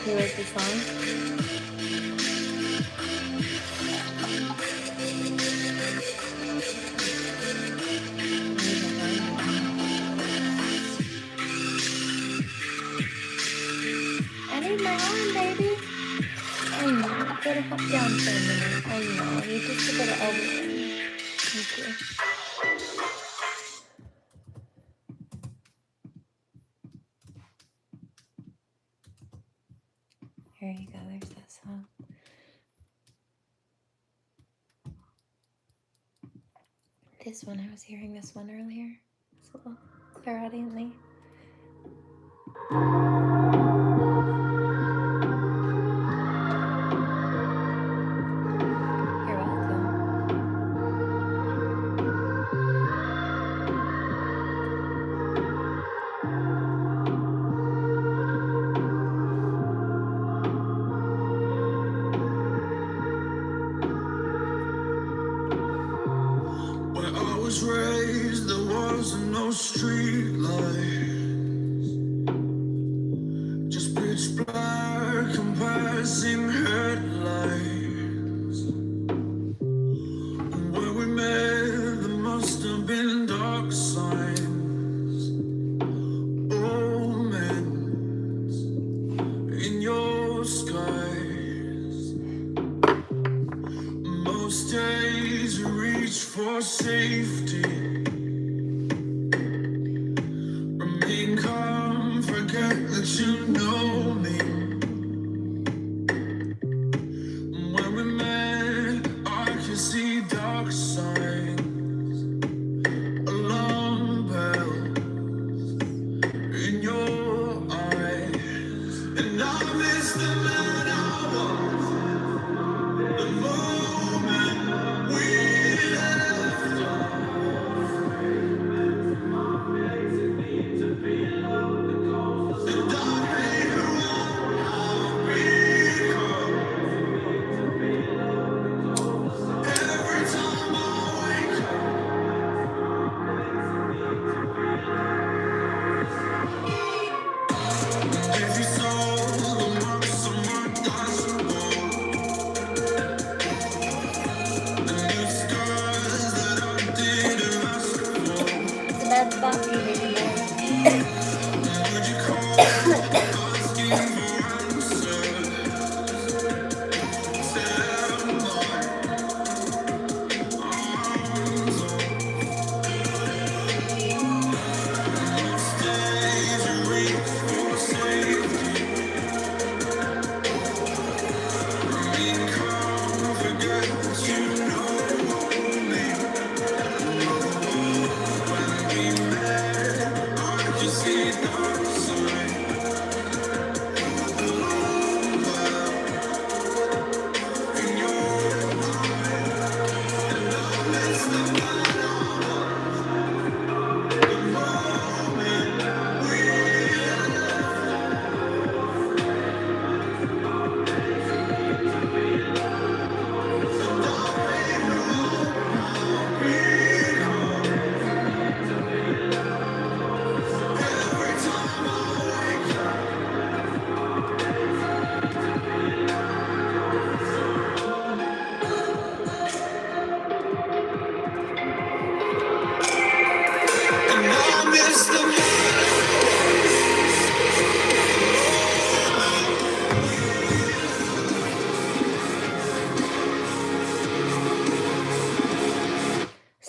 Who wrote the song? I need my arm, baby. Oh no, gotta hop down for a minute. Oh no, I need just to go to elbow. Thank you. Here you go, there's that song. This one, I was hearing this one earlier. It's a little clairaudiently. You're welcome. Where I was raised, there wasn't no street lights, just pitch black and passing headlights. And where we met, there must have been dark signs, omens in your skies. Most days you reach for safety, remain calm, forget that you know me. When we met, I could see dark signs, alarm bells in your eyes. And I miss the man I was, the moment we left off.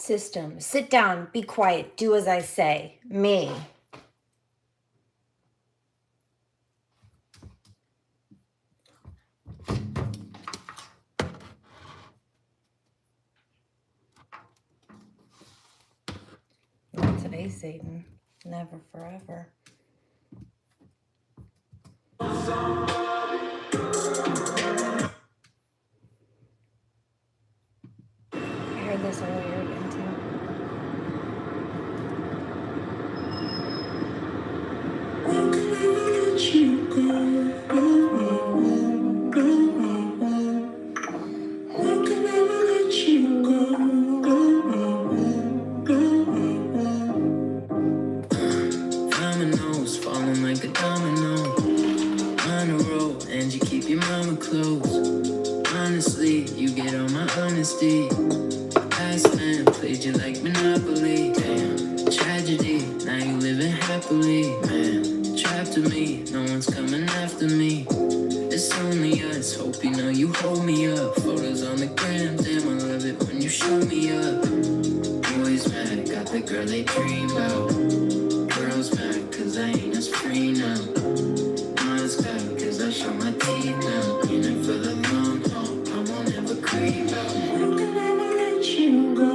system. Sit down, be quiet, do as I say. Me. Not today, Satan. Never, forever. I heard this earlier again, too. Dominoes falling like a domino on a roll, and you keep your mama close. Honestly, you get on my honesty. Past man played you like Monopoly. Damn, tragedy. Now you living happily, man. Trapped to me, no one's coming after me. It's only us. Hope you know you hold me up. Photos on the gram, damn, I love it when you show me up. Boys mad, got the girl they dream about. Girls mad, cause I ain't as free now. Mine's bad, cause I show my teeth now. In it for the long haul, I won't ever creep out. How can I let you go?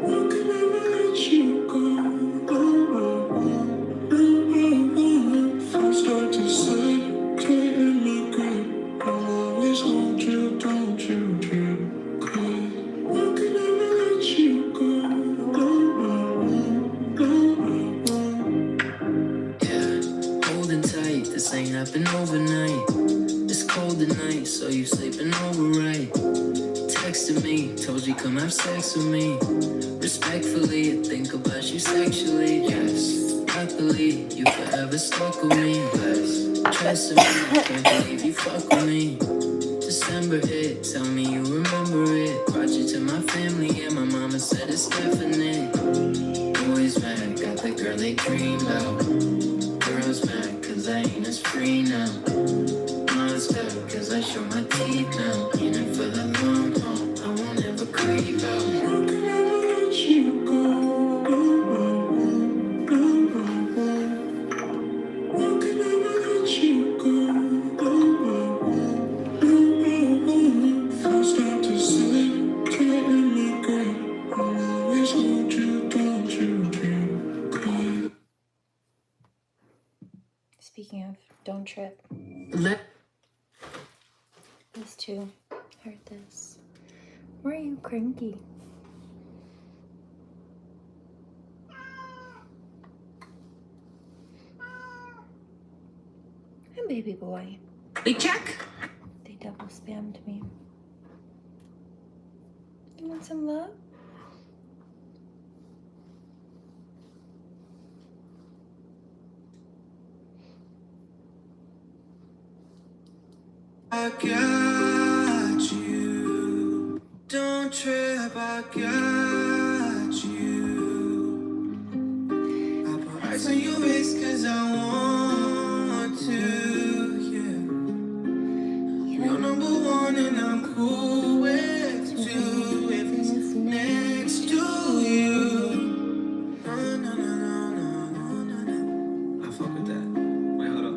How can I let you go? If I start to say, can't let me go. I'll always hold you, don't you dare quit. How can I let you go? Yeah, holding tight, this ain't happen overnight. It's cold tonight, so you sleeping over right. Texted me, told you come have sex with me. Respectfully, I think about you sexually, yes. Happily, you forever stuck with me, bless. Trust me, can't believe you fuck with me. December hit, tell me you remember it. Brought you to my family and my mama said it's definite. Boys mad, got the girl they dream about. Girls mad, cause I ain't as free now. Monster, cause I show my teeth now. In it for the long haul, I won't ever creep out. How can I let you go? How can I let you go? If I start to say, can't let me go. I'll always hold you, don't you dare quit. Speaking of, don't trip. These two heard this. Why are you cranky? Hi, baby boy. They check. They double spammed me. You want some love? I got you. Don't trip, I got you. I put ice on your wrist cause I want to, yeah. You're number one and I'm cool with two. If it's next to you. No, no, no, no, no, no, no, no. I fuck with that. Wait, hold up.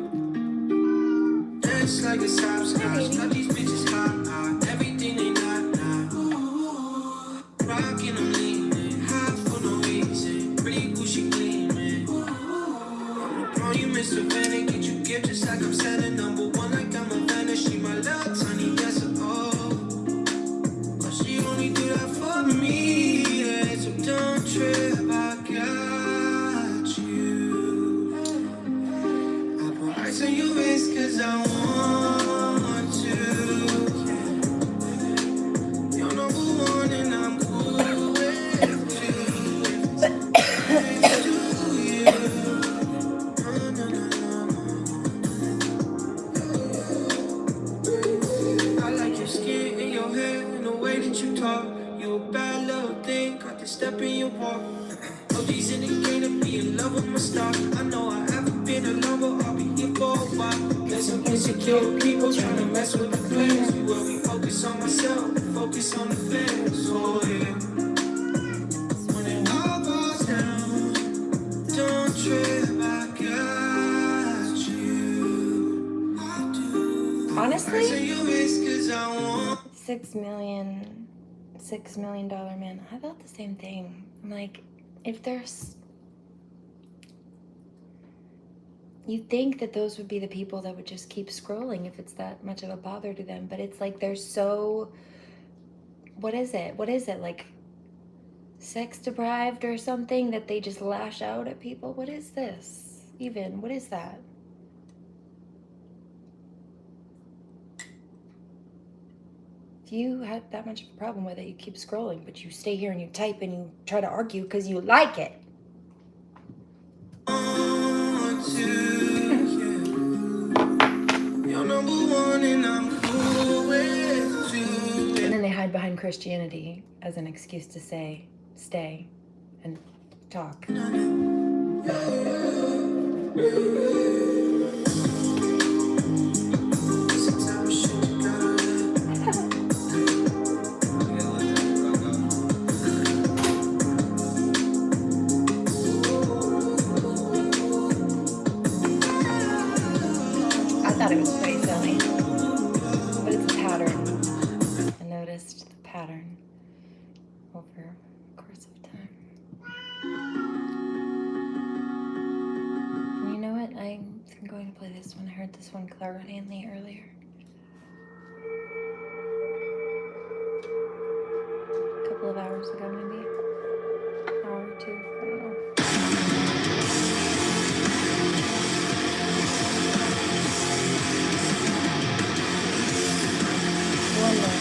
Dance like a hopscotch, got these bitches hot, hot. Everything they not. Rockin' I'm leaning, hot for no reason. Pretty bushy gleaming. Oh, you miss a Vanna, get you gift just like I'm selling. Number one like I'm a Vanna. She my little tiny, yes, oh. But she only do that for me, yeah. So don't trip, I got you. I put ice on your wrist cause I want to, yeah. You're number one and I'm cool with two. Next to you. No, no, no, no, no. I like your skin and your hair and the way that you talk. You a bad little thing, got the step in your walk. OG's in the game to be in love with my stock. I know I haven't been a lover, I'll be here for a while. Let's some insecure people trying to mess with the plans. Well, we focus on myself, focus on the fans. Oh yeah. When it all falls down, don't trip, I got you. I do. Honestly, I you risk 'cause I want. $6 million man. I thought the same thing. I'm like, if there's, you'd think that those would be the people that would just keep scrolling if it's that much of a bother to them. But it's like they're so, what is it? Like sex deprived or something that they just lash out at people? What is this even? What is that? If you had that much of a problem with it, you keep scrolling, but you stay here and you type and you try to argue because you like it. And then they hide behind Christianity as an excuse to say, stay and talk. I thought it was pretty silly, but it's a pattern. I noticed the pattern over the course of time. And you know what? I'm going to play this one. I heard this one clarinetly earlier. A couple of hours ago, maybe. Hour or two, I don't know. One more.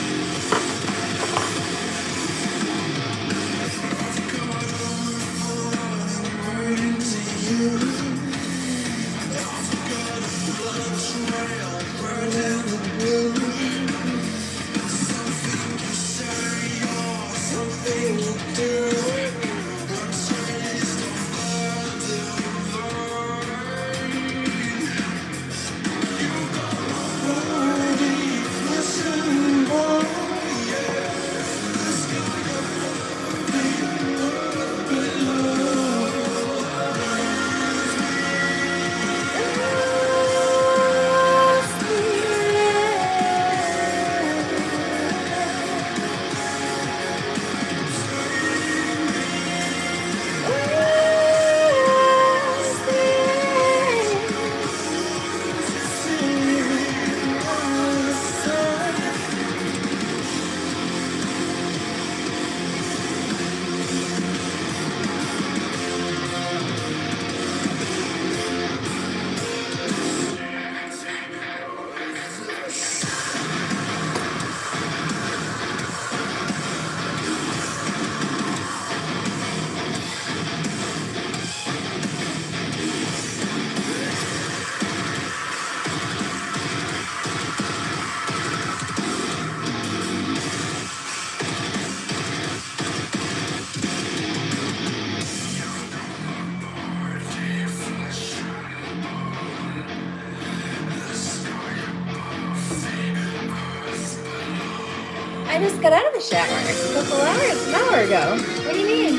I just got out of the shower a couple hours, an hour ago. What do you mean?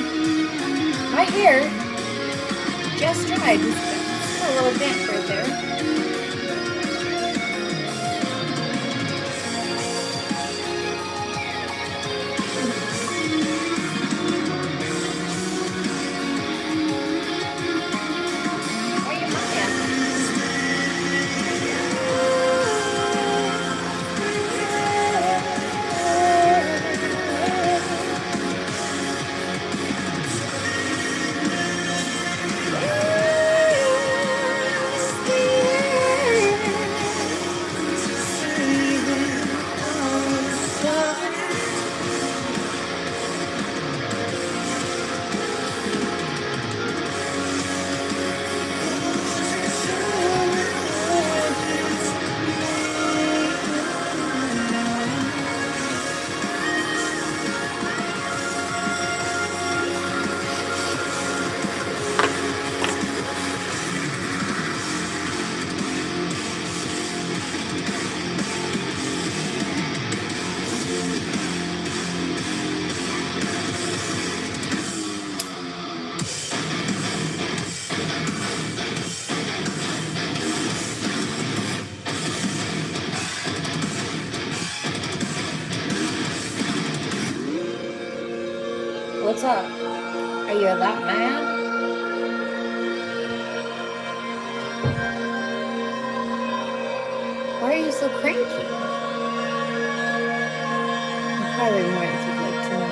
My hair just dried. It's a little damp right there. What's up? Are you that mad? Why are you so cranky? You probably might if you'd like to know.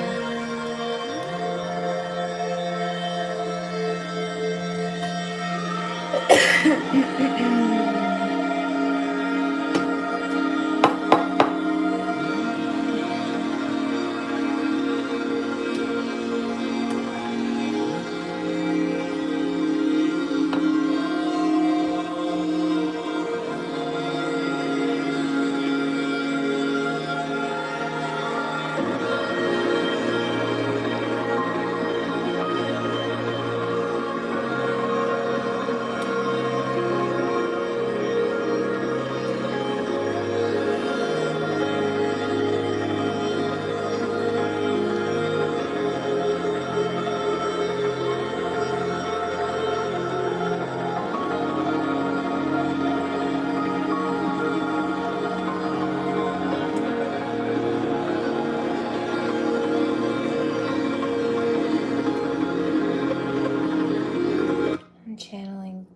I'm channeling.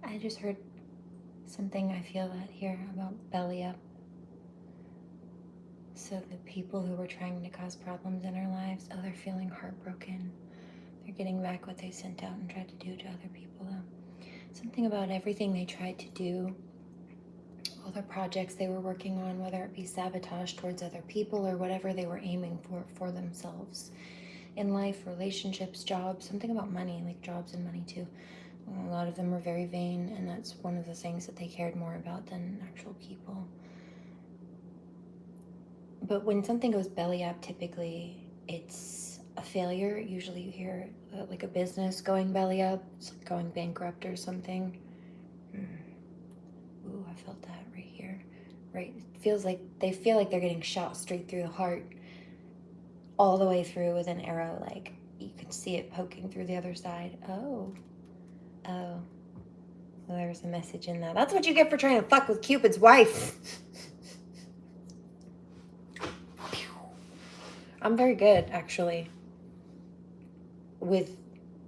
I just heard something I feel that here about belly up. So the people who were trying to cause problems in our lives, they're feeling heartbroken. They're getting back what they sent out and tried to do to other people. Something about everything they tried to do, all the projects they were working on, whether it be sabotage towards other people or whatever they were aiming for themselves. In life, relationships, jobs, something about money, like jobs and money too. A lot of them were very vain, and that's one of the things that they cared more about than actual people. But when something goes belly up, typically it's a failure. Usually you hear like a business going belly up, it's like going bankrupt or something. Ooh, I felt that right here. Right, it feels like they feel like they're getting shot straight through the heart, all the way through with an arrow. Like you can see it poking through the other side. Oh. Well, there's a message in that. That's what you get for trying to fuck with Cupid's wife. I'm very good, actually, with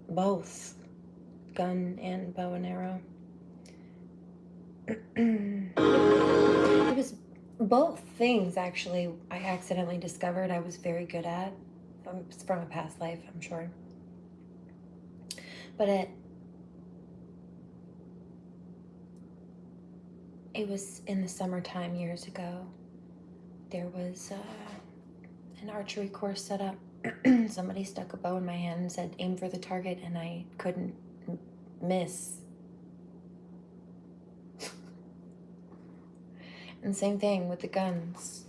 both gun and bow and arrow. It was both things, actually, I accidentally discovered I was very good at. It's from a past life, I'm sure. But it was in the summertime years ago. There was an archery course set up. Somebody stuck a bow in my hand and said, aim for the target, and I couldn't miss. And same thing with the guns.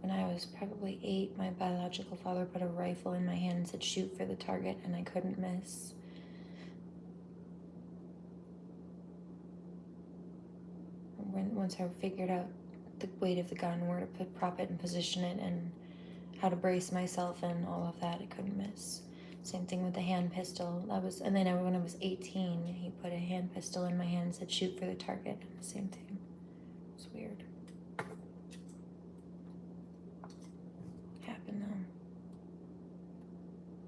When I was probably 8, my biological father put a rifle in my hand and said, shoot for the target, and I couldn't miss. Once I figured out the weight of the gun, where to prop it and position it, and how to brace myself and all of that, I couldn't miss. Same thing with the hand pistol. And then when I was 18, he put a hand pistol in my hand and said, shoot for the target. And the same thing. It's weird. Happened though.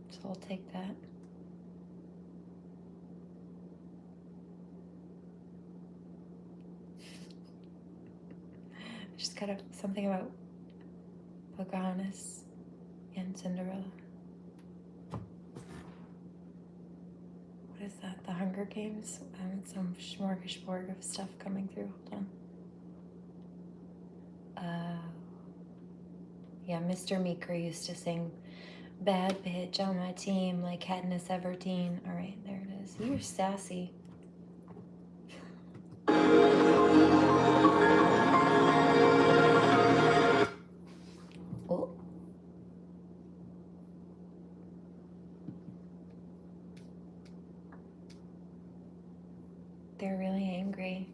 So I'll take that. Just got something about Pocahontas and Cinderella. What is that? The Hunger Games? Some smorgasbord of stuff coming through. Hold on. Yeah, Mr. Meeker used to sing Bad Bitch on my team like KATNISS EVERDEEN. All right, there it is. You're sassy. Oh. They're really angry.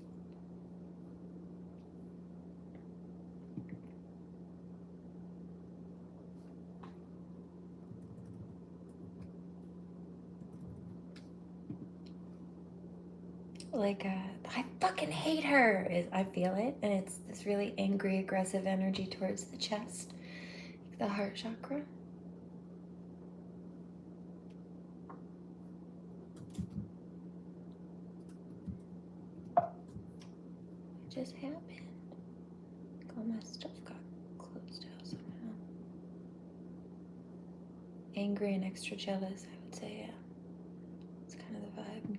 Like, I fucking hate her. I feel it, and it's this really angry, aggressive energy towards the chest. The heart chakra. What just happened? All my stuff got closed out somehow. Angry and extra jealous, I would say, yeah. It's kind of the vibe.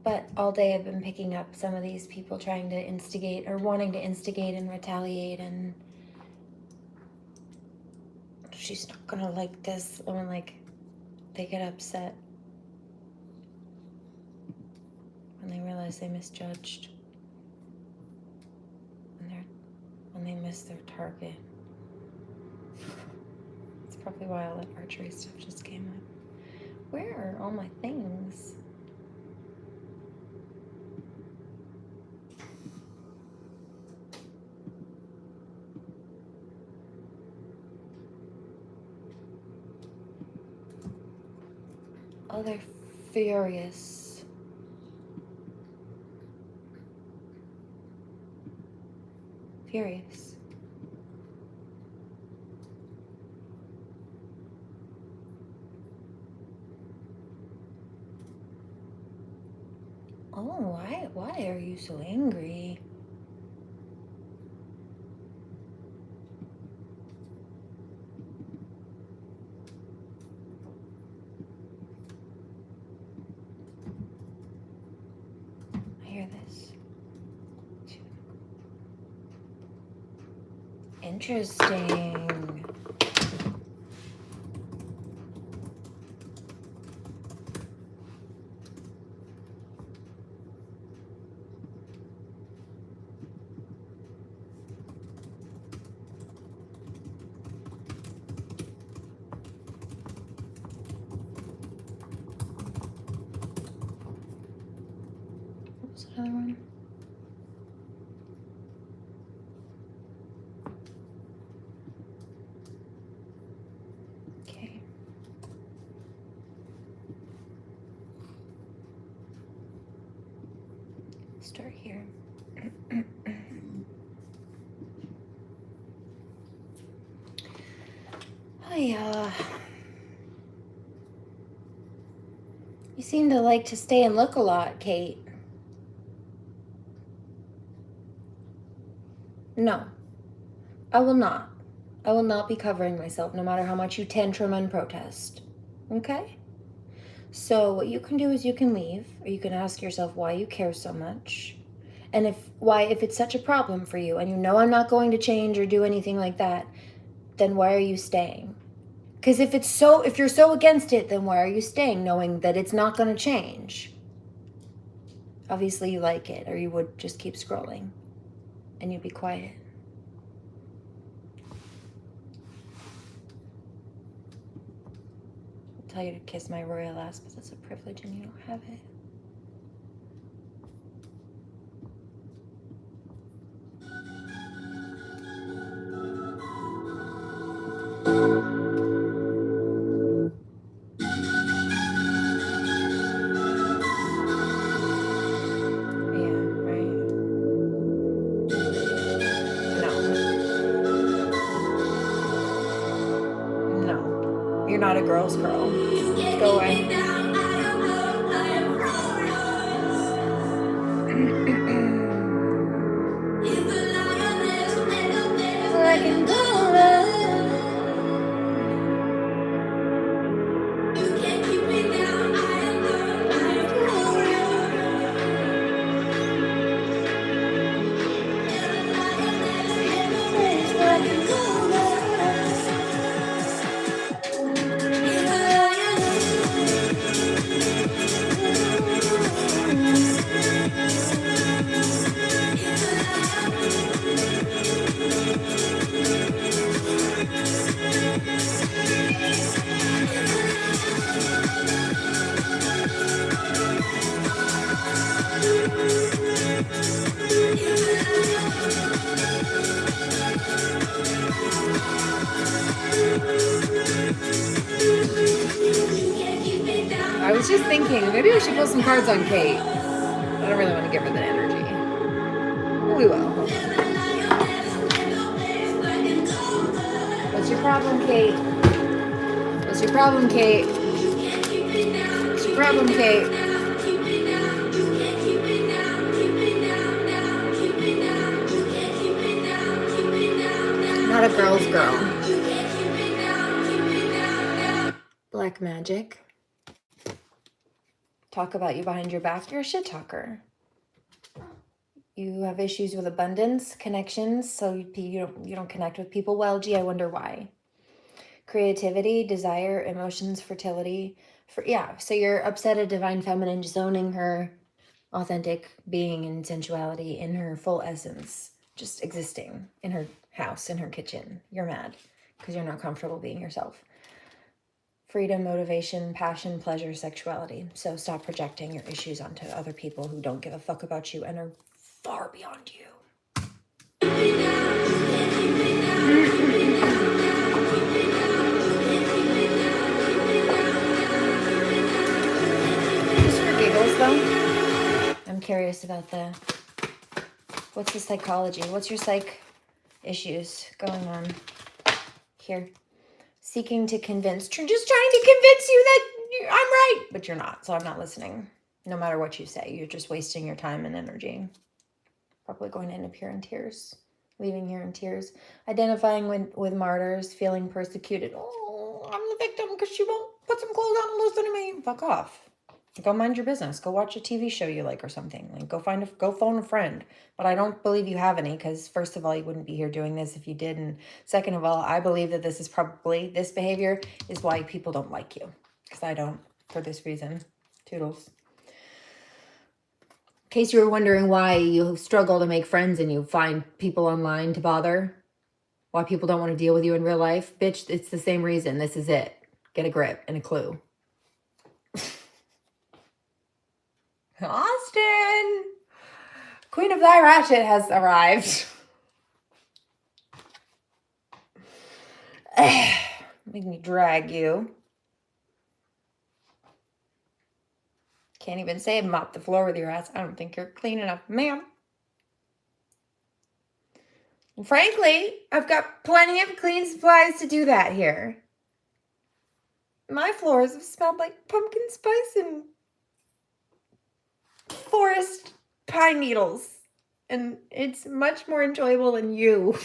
But all day I've been picking up some of these people trying to instigate or wanting to instigate and retaliate, and she's not gonna like this. I mean, like, they get upset when they realize they misjudged, when they miss their target. That's probably why all that archery stuff just came up. Where are all my things? Oh, they're furious. Furious. Oh, why are you so angry? I hear this. Interesting. What's another one? Okay. Start here. You seem to like to stay and look a lot, Kate. No, I will not. I will not be covering myself no matter how much you tantrum and protest. Okay? So what you can do is you can leave, or you can ask yourself why you care so much. And if it's such a problem for you and you know I'm not going to change or do anything like that, then why are you staying? Because if you're so against it, then why are you staying knowing that it's not going to change? Obviously you like it, or you would just keep scrolling and you'd be quiet. I'll tell you to kiss my royal ass, but that's a privilege and you don't have it. You're not a girl's girl. Go away. I was just thinking, maybe I should pull some cards on Kate. I don't really want to give her that energy. We will. What's your problem, Kate? What's your problem, Kate? What's your problem, Kate? Not a girl's girl. Black magic. Talk about you behind your back. You're a shit talker. You have issues with abundance, connections, so you don't connect with people well. Gee, I wonder why. Creativity, desire, emotions, fertility. So you're upset at divine feminine just owning her authentic being and sensuality in her full essence, just existing in her house, in her kitchen. You're mad because you're not comfortable being yourself. Freedom, motivation, passion, pleasure, sexuality. So stop projecting your issues onto other people who don't give a fuck about you and are far beyond you. Just for giggles though, I'm curious about what's the psychology? What's your psych issues going on here? Seeking to convince, just trying to convince you that I'm right, but you're not, so I'm not listening. No matter what you say, you're just wasting your time and energy. Probably going to end up here in tears, leaving here in tears. Identifying with martyrs, feeling persecuted. Oh, I'm the victim because she won't put some clothes on and listen to me. Fuck off. Go mind your business. Go watch a TV show you like or something. Like go phone a friend. But I don't believe you have any because first of all, you wouldn't be here doing this if you did. And second of all, I believe that this behavior is why people don't like you. Because I don't, for this reason. Toodles. In case you were wondering why you struggle to make friends and you find people online to bother, why people don't want to deal with you in real life, bitch, it's the same reason. This is it. Get a grip and a clue. Austin! Queen of Thy Ratchet has arrived. Make me drag you. Can't even say mop the floor with your ass. I don't think you're clean enough, ma'am. And frankly, I've got plenty of clean supplies to do that here. My floors have smelled like pumpkin spice and forest pine needles. And it's much more enjoyable than you.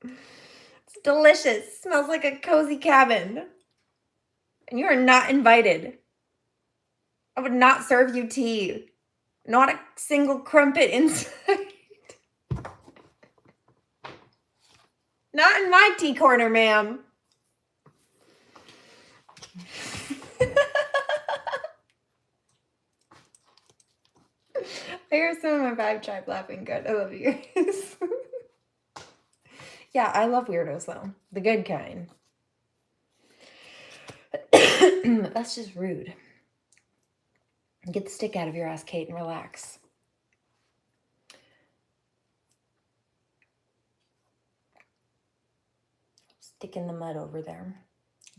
It's delicious. Smells like a cozy cabin. And you are not invited. I would not serve you tea. Not a single crumpet inside. Not in my tea corner, ma'am. I hear some of my vibe tribe laughing good. I love you guys. Yeah, I love weirdos though. The good kind. That's just rude. Get the stick out of your ass, Kate, and relax. Stick in the mud over there.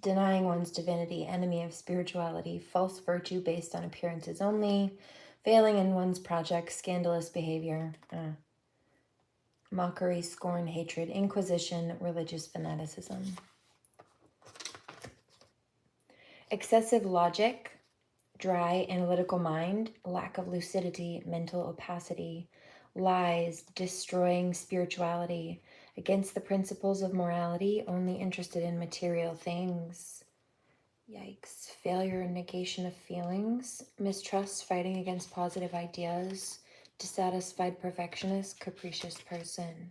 Denying one's divinity, enemy of spirituality, false virtue based on appearances only, failing in one's projects, scandalous behavior, mockery, scorn, hatred, inquisition, religious fanaticism. Excessive logic, dry, analytical mind, lack of lucidity, mental opacity, lies, destroying spirituality, against the principles of morality, only interested in material things. Yikes. Failure and negation of feelings, mistrust, fighting against positive ideas, dissatisfied perfectionist, capricious person.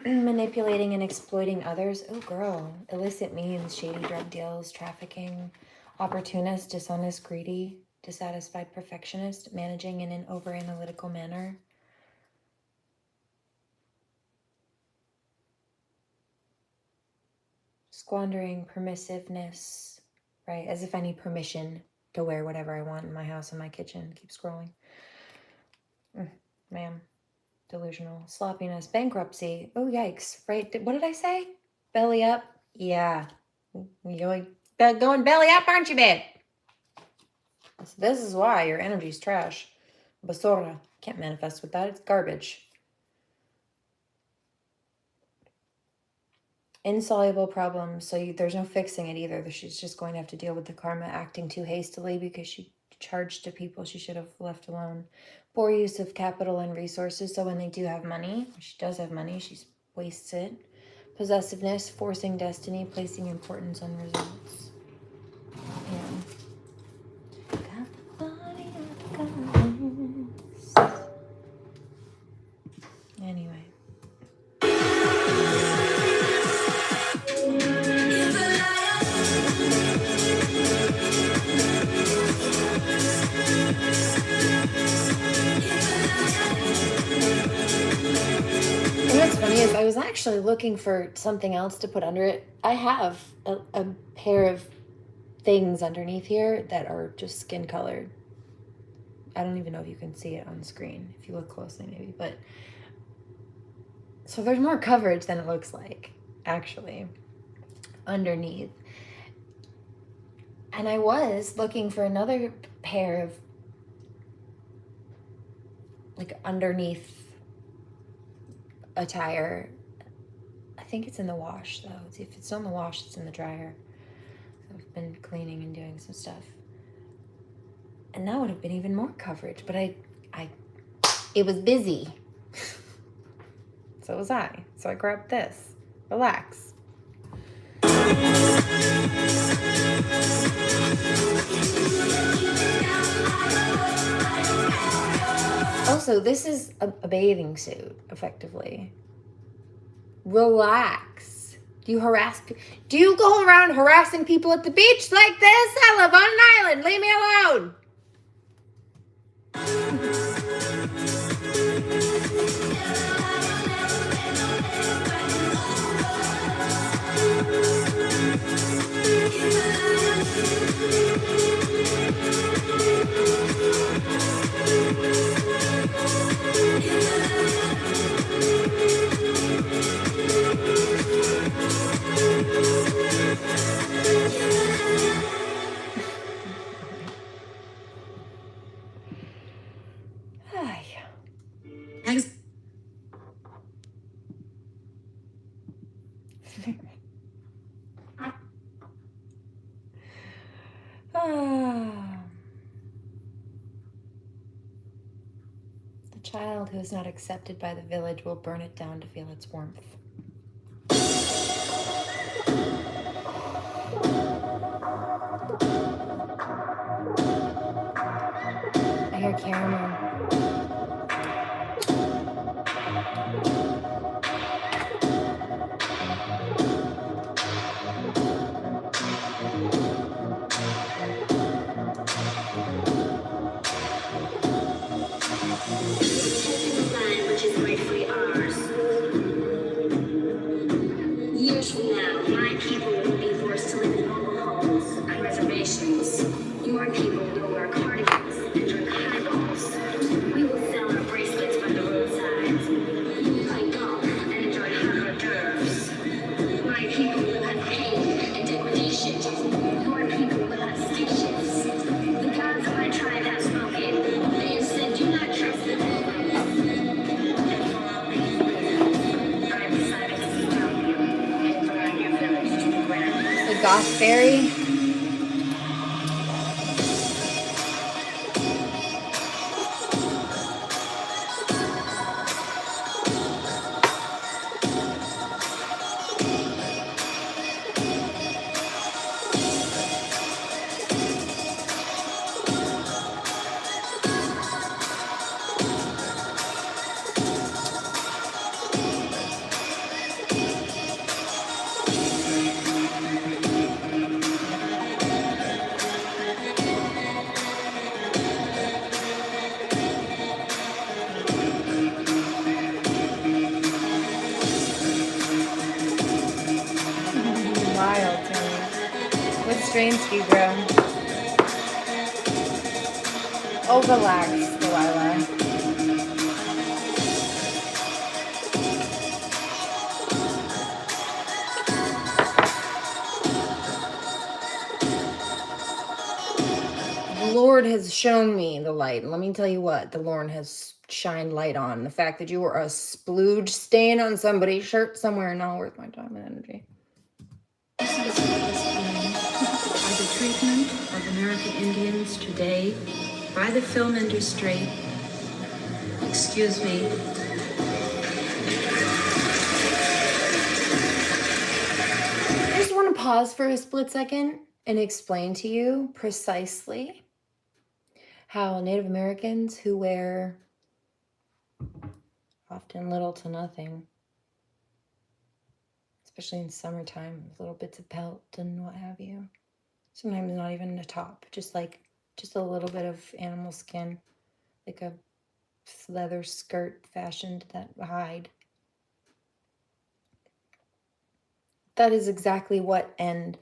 Manipulating and exploiting others. Oh, girl. Illicit means, shady drug deals, trafficking, opportunist, dishonest, greedy, dissatisfied perfectionist, managing in an over-analytical manner. Squandering, permissiveness, right? As if I need permission to wear whatever I want in my house, in my kitchen. Keep scrolling. Ma'am. Delusional. Sloppiness. Bankruptcy. Oh, yikes. Right? What did I say? Belly up? Yeah. You're going belly up, aren't you, babe? This is why your energy's trash. Basura. Can't manifest with that. It's garbage. Insoluble problems. So there's no fixing it either. She's just going to have to deal with the karma acting too hastily because she charged to people she should have left alone. Poor use of capital and resources. So when they do have money, she does have money, she wastes it. Possessiveness, forcing destiny, placing importance on results. Yeah. Got the body of goddess. Anyway. And what's funny is I was actually looking for something else to put under it. I have a pair of things underneath here that are just skin colored. I don't even know if you can see it on screen if you look closely maybe, but so there's more coverage than it looks like actually underneath. And I was looking for another pair of like underneath attire. I think it's in the wash though. If it's on the wash, it's in the dryer. I've been cleaning and doing some stuff. And that would have been even more coverage, but it was busy. So was I. So I grabbed this. Relax. Also, this is a bathing suit, effectively. Relax. Do you go around harassing people at the beach like this? I live on an island. Leave me alone. The child who is not accepted by the village will burn it down to feel its warmth. I hear caramel. Goth fairy. Strains do you grow? Oh, relax, Delilah. Lord has shown me the light. And let me tell you what the Lord has shined light on. The fact that you were a splooge stain on somebody's shirt somewhere, not worth my time and energy. By the treatment of American Indians today by the film industry. Excuse me. I just want to pause for a split second and explain to you precisely how Native Americans who wear often little to nothing, especially in summertime, little bits of pelt and what have you, sometimes not even a top, just a little bit of animal skin, like a leather skirt fashioned that hide. That is exactly what and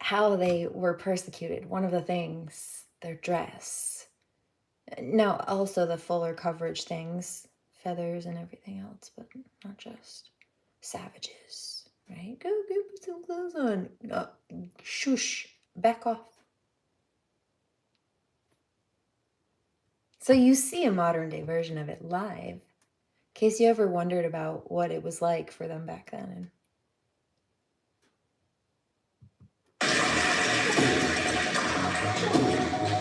how they were persecuted. One of the things, their dress. Now, also the fuller coverage things, feathers and everything else, but not just savages, right? Go put some clothes on. Shush, back off. So you see a modern day version of it live, in case you ever wondered about what it was like for them back then.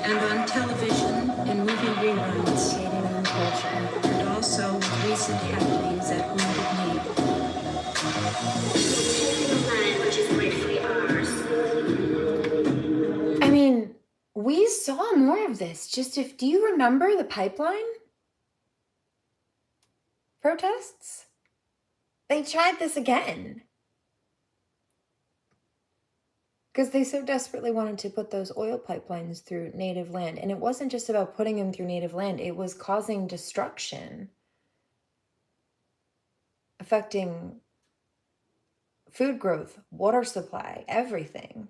And on television and movie reruns, and also recent happenings at Wounded Knee. Which is rightfully ours. I mean, we saw more of this. Do you remember the pipeline protests? They tried this again. Because they so desperately wanted to put those oil pipelines through native land. And it wasn't just about putting them through native land. It was causing destruction. Affecting food growth, water supply, everything.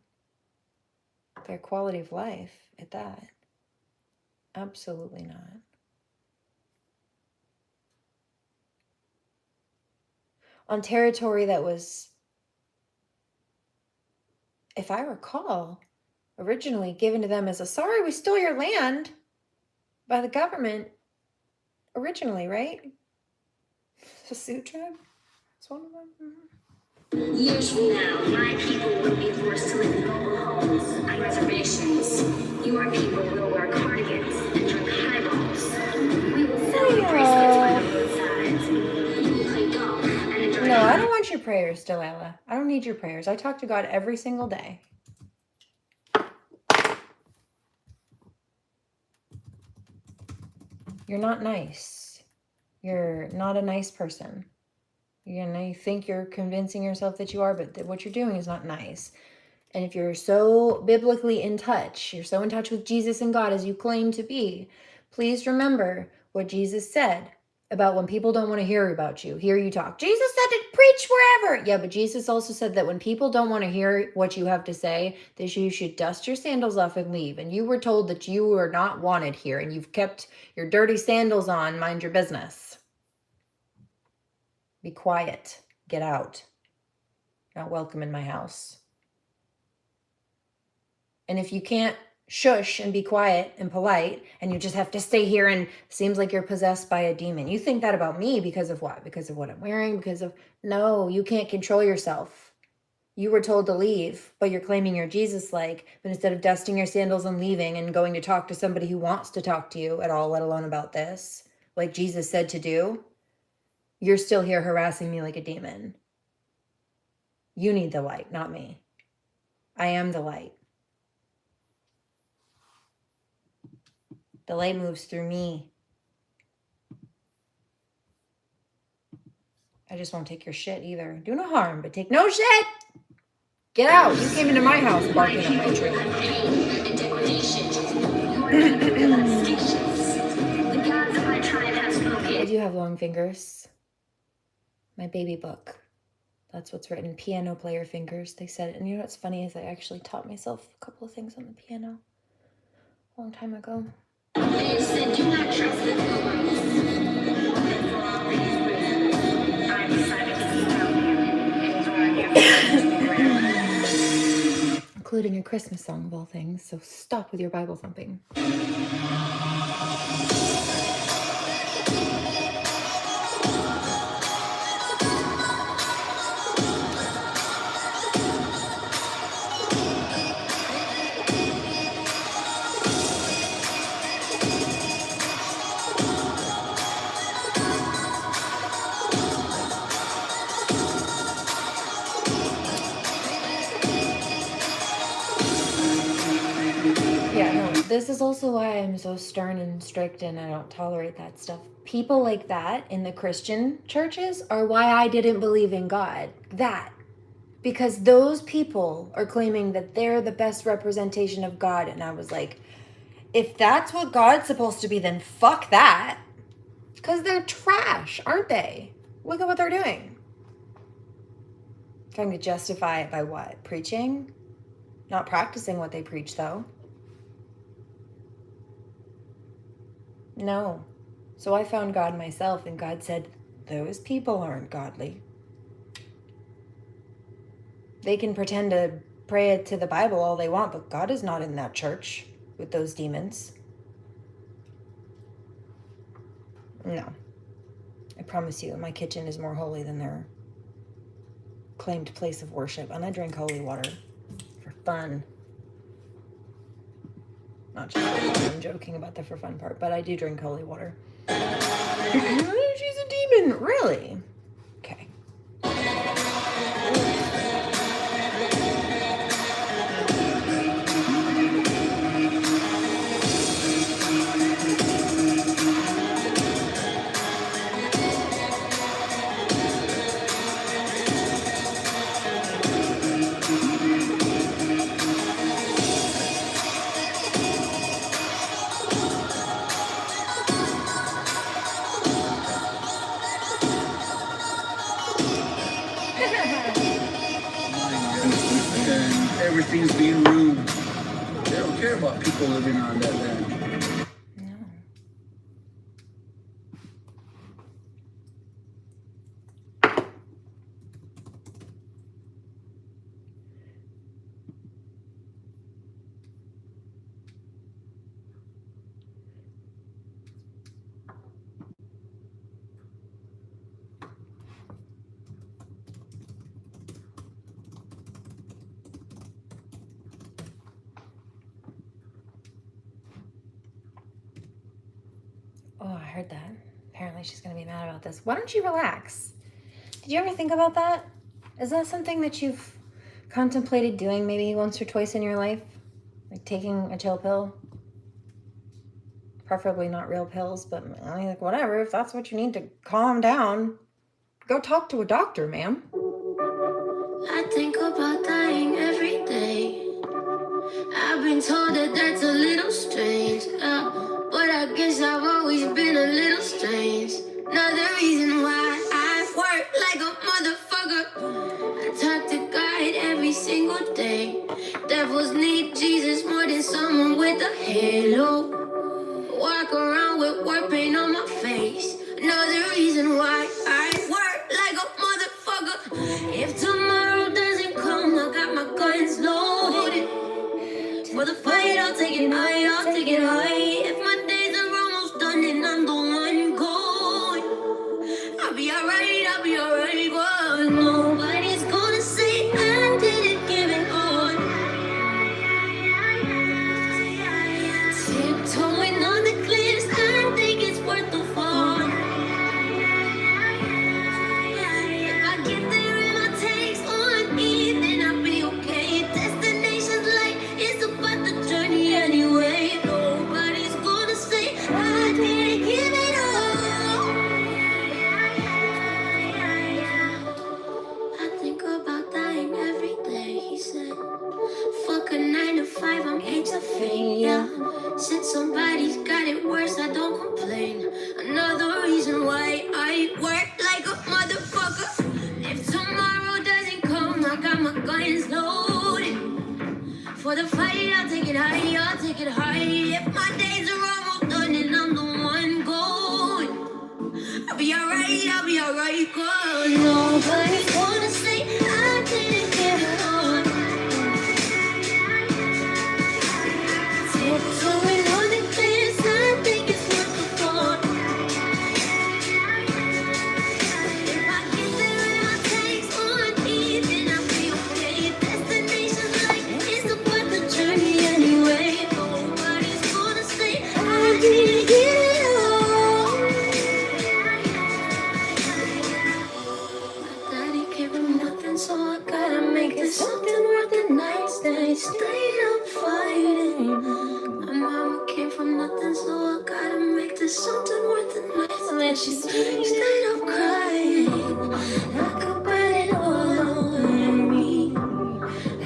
Their quality of life at that. Absolutely not. On territory that was, if I recall, originally given to them as a sorry, we stole your land by the government. Originally, right? The Sioux tribe? It's one of them. Mm-hmm. Years from now, my people will be forced to live in mobile homes on reservations. Your people will wear cardigans and drink highballs. We will sell your bracelets by the roadsides. You will play golf and enjoy. No, I don't want your prayers, Delilah. I don't need your prayers. I talk to God every single day. You're not nice. You're not a nice person. You think you're convincing yourself that you are, but what you're doing is not nice. And if you're so biblically in touch, you're so in touch with Jesus and God as you claim to be, please remember what Jesus said about when people don't want to hear about you, hear you talk. Jesus said to preach wherever. Yeah, but Jesus also said that when people don't want to hear what you have to say, that you should dust your sandals off and leave. And you were told that you were not wanted here, and you've kept your dirty sandals on. Mind your business. Be quiet. Get out. Not welcome in my house. And if you can't shush and be quiet and polite, and you just have to stay here and seems like you're possessed by a demon. You think that about me because of what? Because of what I'm wearing? No, you can't control yourself. You were told to leave, but you're claiming you're Jesus-like. But instead of dusting your sandals and leaving and going to talk to somebody who wants to talk to you at all, let alone about this, like Jesus said to do, you're still here harassing me like a demon. You need the light, not me. I am the light. The light moves through me. I just won't take your shit either. Do no harm, but take no shit. Get out. You came into my house barking at my tree. I do have long fingers. My baby book. That's what's written. Piano player fingers. They said it. And you know what's funny is I actually taught myself a couple of things on the piano a long time ago. They said do not trust the pillows. I decided to tell you and join your Including a Christmas song of all things, so stop with your Bible thumping. Yeah, no, this is also why I'm so stern and strict and I don't tolerate that stuff. People like that in the Christian churches are why I didn't believe in God. That. Because those people are claiming that they're the best representation of God. And I was like, if that's what God's supposed to be, then fuck that. Because they're trash, aren't they? Look at what they're doing. Trying to justify it by what? Preaching? Not practicing what they preach, though. No. So I found God myself, and God said, those people aren't godly. They can pretend to pray to the Bible all they want, but God is not in that church with those demons. No. I promise you, my kitchen is more holy than their claimed place of worship. And I drink holy water for fun. Not just for fun, I'm joking about the for fun part, but I do drink holy water. She's a demon, really? Okay. Everything's being ruined. They don't care about people living on that land. No. Oh, I heard that. Apparently she's going to be mad about this. Why don't you relax? Did you ever think about that? Is that something that you've contemplated doing maybe once or twice in your life? Like taking a chill pill? Preferably not real pills, but I mean, like, whatever. If that's what you need to calm down, go talk to a doctor, ma'am. I think about dying every day. I've been told that that's a little strange, but I guess I've always been a little strange. Another reason why I work like a motherfucker. I talk to God every single day. Devils need Jesus more than someone with a halo. Walk around with war paint on my face. Another reason why I work like a motherfucker. If tomorrow doesn't come, I got my guns loaded. For the fight, I'll take it high, I'll take it high. If my days are almost done, then I'm the one going. I'll be alright, but nobody's gonna say I didn't give it all. Tiptoeing on the cliffs, I think it's worth the fall. If I get there and my takes on me, then I'll be okay. Destination's light, it's about the journey anyway. Nobody's gonna say I didn't give it all. I think about dying every day, he said. Fuck a 9 to 5, I'm H of fame, yeah. Since somebody's got it worse, I don't complain. Another reason why I work like a motherfucker. If tomorrow doesn't come, I got my guns loaded. For the fight, I'll take it high, I'll take it high. If my days are almost done, then I'm the one going. I'll be alright, cause nobody's gonna say I didn't give it all. Instead of crying, I could put it all on me.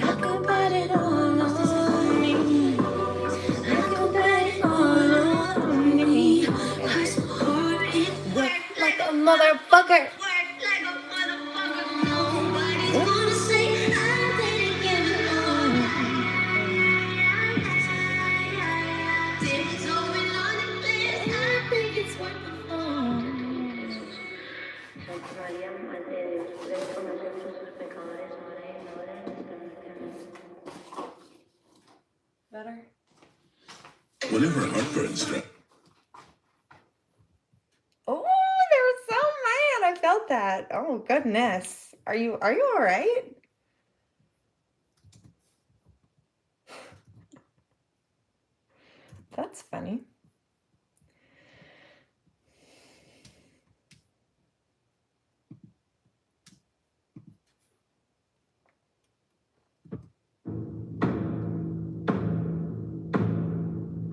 I could put it all on me. I could put it all on me. I'm so hard, it work Like a motherfucker. work like a motherfucker. Nobody's gonna say I didn't give it all. Things going on in this, I think it's worth the fall. Better? Whenever heartburn strikes. Oh, they're so mad. I felt that. Oh goodness. Are you all right? That's funny.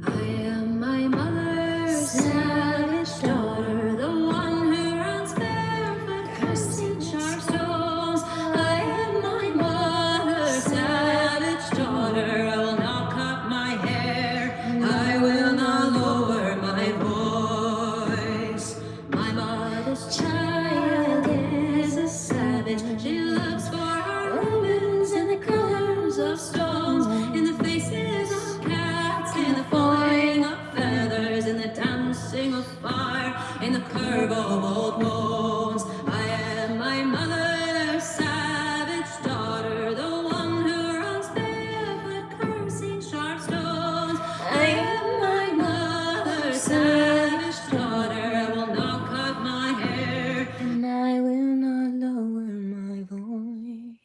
I am my mother's savage daughter, the one who runs barefoot, cursing sharp stones. I am my mother's savage daughter. I will not cut my hair. I will not lower my voice. My mother's child is a savage. She looks for her romance in the colors of stones, in the faces of cats, in the falling of feathers, in the dancing of fire, in the curve of old bones. I am my mother's savage daughter, the one who runs barefoot, cursing sharp stones. I am my mother's savage daughter. I will not cut my hair, and I will not lower my voice.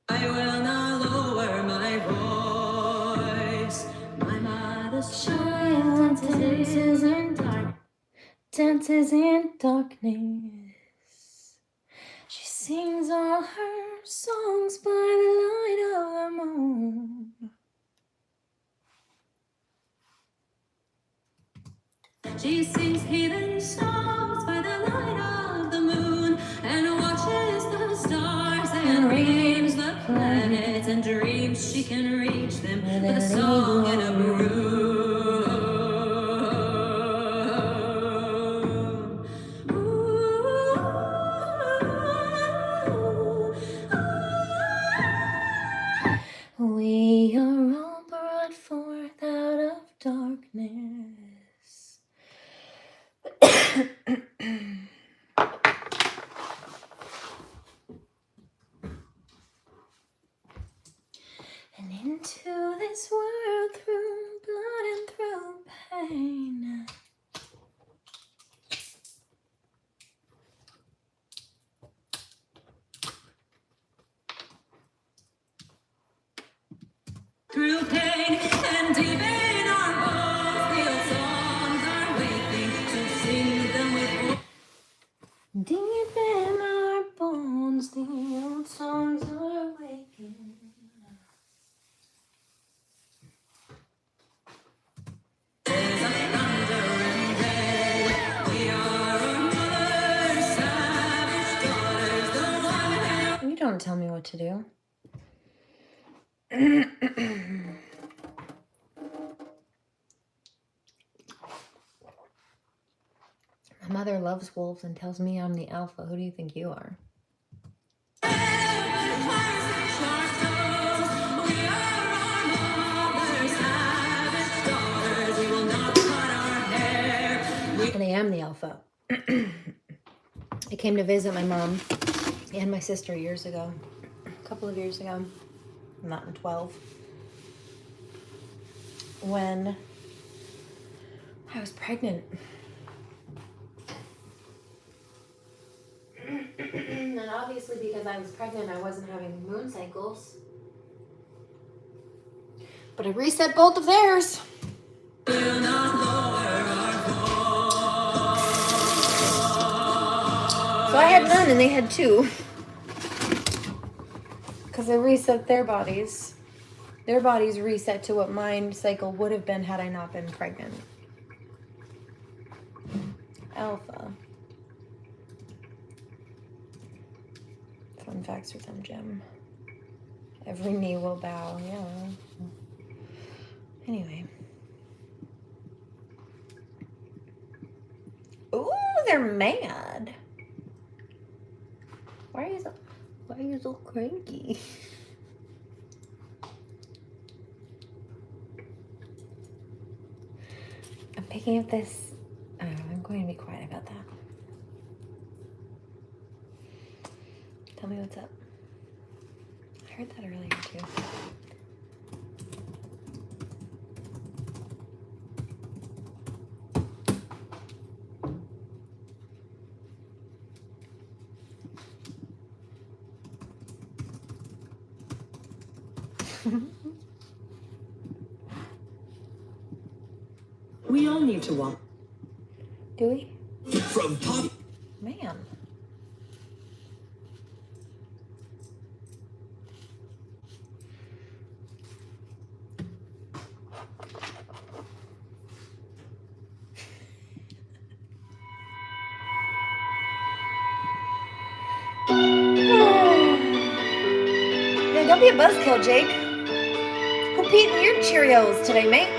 I will not lower my voice. My mother's child dances in dark, dances in darkness. She sings all her songs by the light of the moon. She sings heathen songs by the light of the moon, and watches the stars and reads the planets, and dreams she can reach them with a song and a broom. We are all brought forth out of darkness. And into this world through blood and through pain. Through pain and deep in our bones, the old songs are waiting to sing them with. Deep in our bones, the old songs are waking. There's a thunder and red. We are our mother's savage daughters, the one who. You don't tell me what to do. My mother loves wolves and tells me I'm the alpha. Who do you think you are? And I am the alpha. I came to visit my mom and my sister years ago. A couple of years ago. I'm not in 12. When I was pregnant. And obviously because I was pregnant, I wasn't having moon cycles. But I reset both of theirs. So I had none and they had two. Because I reset their bodies. Their body's reset to what my cycle would have been had I not been pregnant. Alpha. Fun facts with them, Jim. Every knee will bow, yeah. Anyway. Ooh, they're mad. Why are you so cranky? I'm picking up this. I'm going to be quiet about that. Tell me what's up. I heard that earlier too. We all need to walk. Do we? From pop. Man. Hey, don't be a buzzkill, Jake. Who peed in your Cheerios today, mate?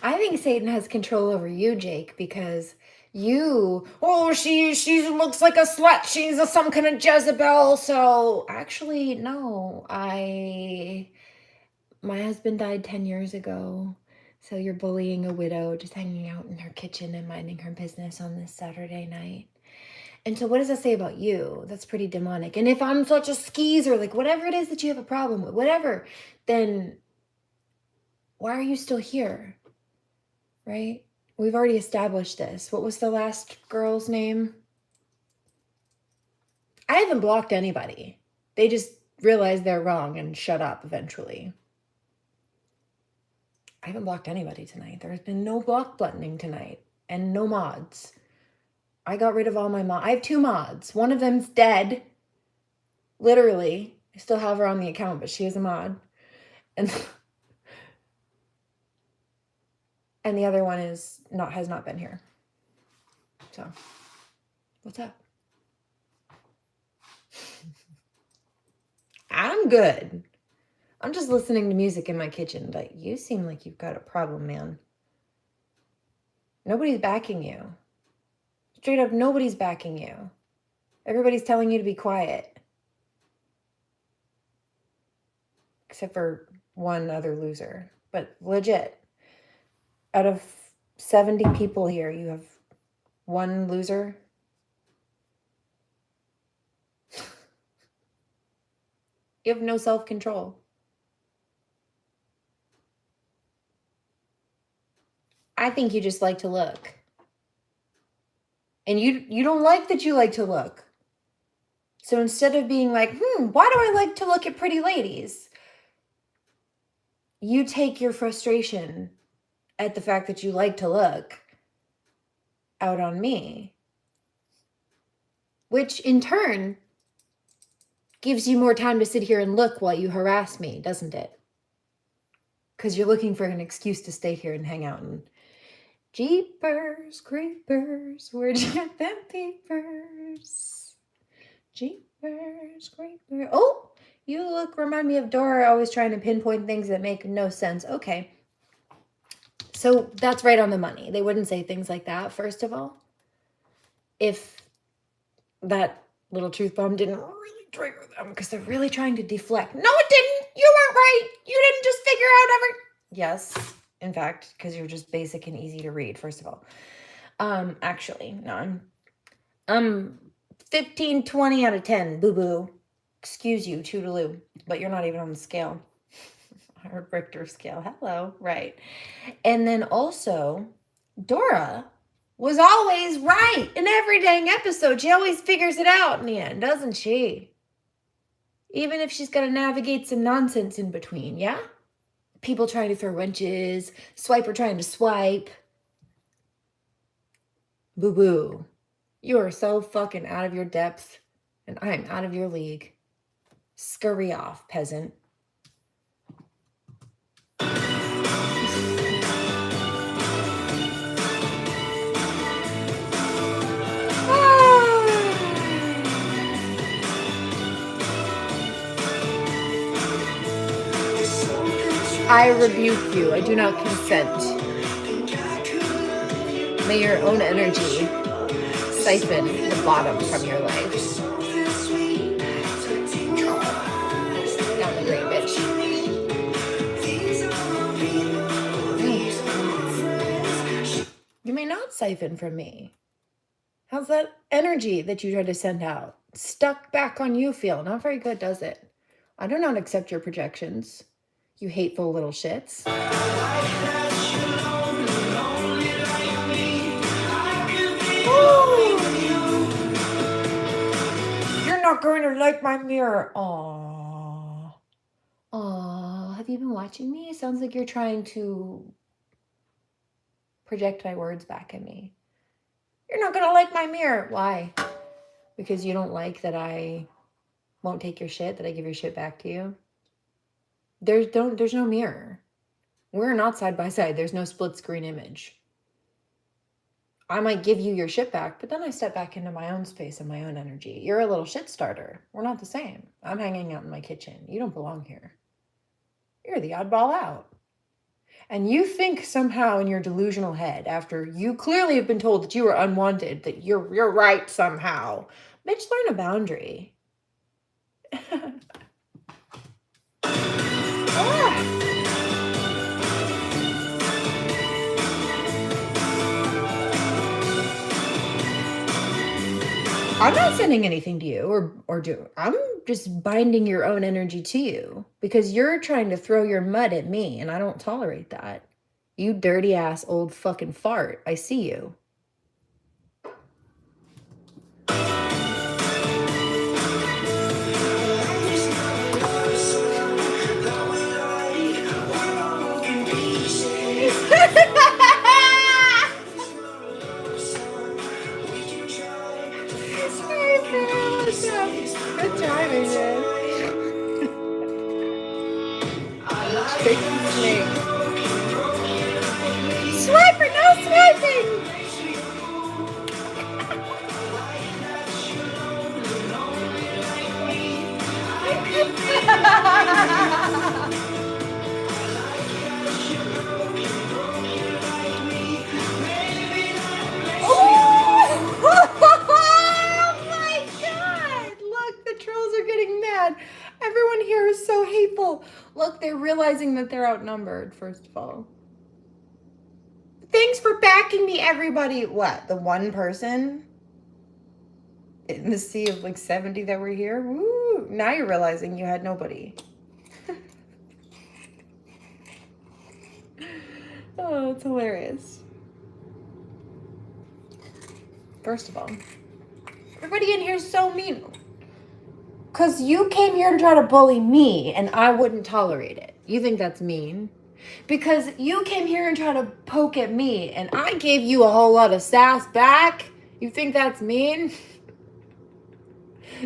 I think Satan has control over you, Jake, because you, she looks like a slut. She's some kind of Jezebel. So actually, no, my husband died 10 years ago. So you're bullying a widow, just hanging out in her kitchen and minding her business on this Saturday night. And so what does that say about you? That's pretty demonic. And if I'm such a skeezer, like whatever it is that you have a problem with, whatever, then why are you still here? Right? We've already established this. What was the last girl's name? I haven't blocked anybody. They just realize they're wrong and shut up eventually. I haven't blocked anybody tonight. There's been no block buttoning tonight and no mods. I got rid of all my mods. I have 2 mods. One of them's dead. Literally. I still have her on the account, but she is a mod. And the other one has not been here. So, what's up? I'm good. I'm just listening to music in my kitchen, but you seem like you've got a problem, man. Nobody's backing you. Straight up, nobody's backing you. Everybody's telling you to be quiet. Except for one other loser. But legit, out of 70 people here, you have one loser. You have no self-control. I think you just like to look. And you don't like that you like to look. So instead of being like, why do I like to look at pretty ladies? You take your frustration at the fact that you like to look out on me. Which in turn gives you more time to sit here and look while you harass me, doesn't it? Because you're looking for an excuse to stay here and hang out and Jeepers creepers, where'd you get them peepers? Jeepers creepers. Oh, remind me of Dora always trying to pinpoint things that make no sense. Okay. So that's right on the money. They wouldn't say things like that, first of all, if that little truth bomb didn't really trigger them, because they're really trying to deflect. No, it didn't. You weren't right. You didn't just figure out every. Yes, in fact, because you're just basic and easy to read, first of all. Actually, no, I'm 15, 20 out of 10, boo-boo. Excuse you, toodaloo, but you're not even on the scale. Our Richter scale. Hello, right. And then also, Dora was always right in every dang episode. She always figures it out in the end, doesn't she? Even if she's got to navigate some nonsense in between, yeah? People trying to throw wrenches, Swiper trying to swipe. Boo-boo. You are so fucking out of your depth, and I'm out of your league. Scurry off, peasant. I rebuke you. I do not consent. May your own energy siphon the bottom from your life. Down the drain, bitch. You may not siphon from me. How's that energy that you tried to send out stuck back on you feel? Not very good, does it? I do not accept your projections, you hateful little shits. You're not going to like my mirror. Aww. Aww. Have you been watching me? It sounds like you're trying to project my words back at me. You're not going to like my mirror. Why? Because you don't like that I won't take your shit, that I give your shit back to you? There's no mirror. We're not side by side. There's no split screen image. I might give you your shit back, but then I step back into my own space and my own energy. You're a little shit starter. We're not the same. I'm hanging out in my kitchen. You don't belong here. You're the oddball out. And you think somehow in your delusional head, after you clearly have been told that you are unwanted, that you're right somehow. Bitch, learn a boundary. I'm not sending anything to you I'm just binding your own energy to you because you're trying to throw your mud at me and I don't tolerate that. You dirty ass old fucking fart. I see you. Good timing, man. Snake. Swiper, no swiping! Everyone here is so hateful. Look, they're realizing that they're outnumbered, first of all. Thanks for backing me, everybody. What, the one person in the sea of like 70 that were here? Woo! Now you're realizing you had nobody. Oh, it's hilarious. First of all, everybody in here is so mean. Because you came here to try to bully me and I wouldn't tolerate it. You think that's mean? Because you came here and tried to poke at me and I gave you a whole lot of sass back. You think that's mean?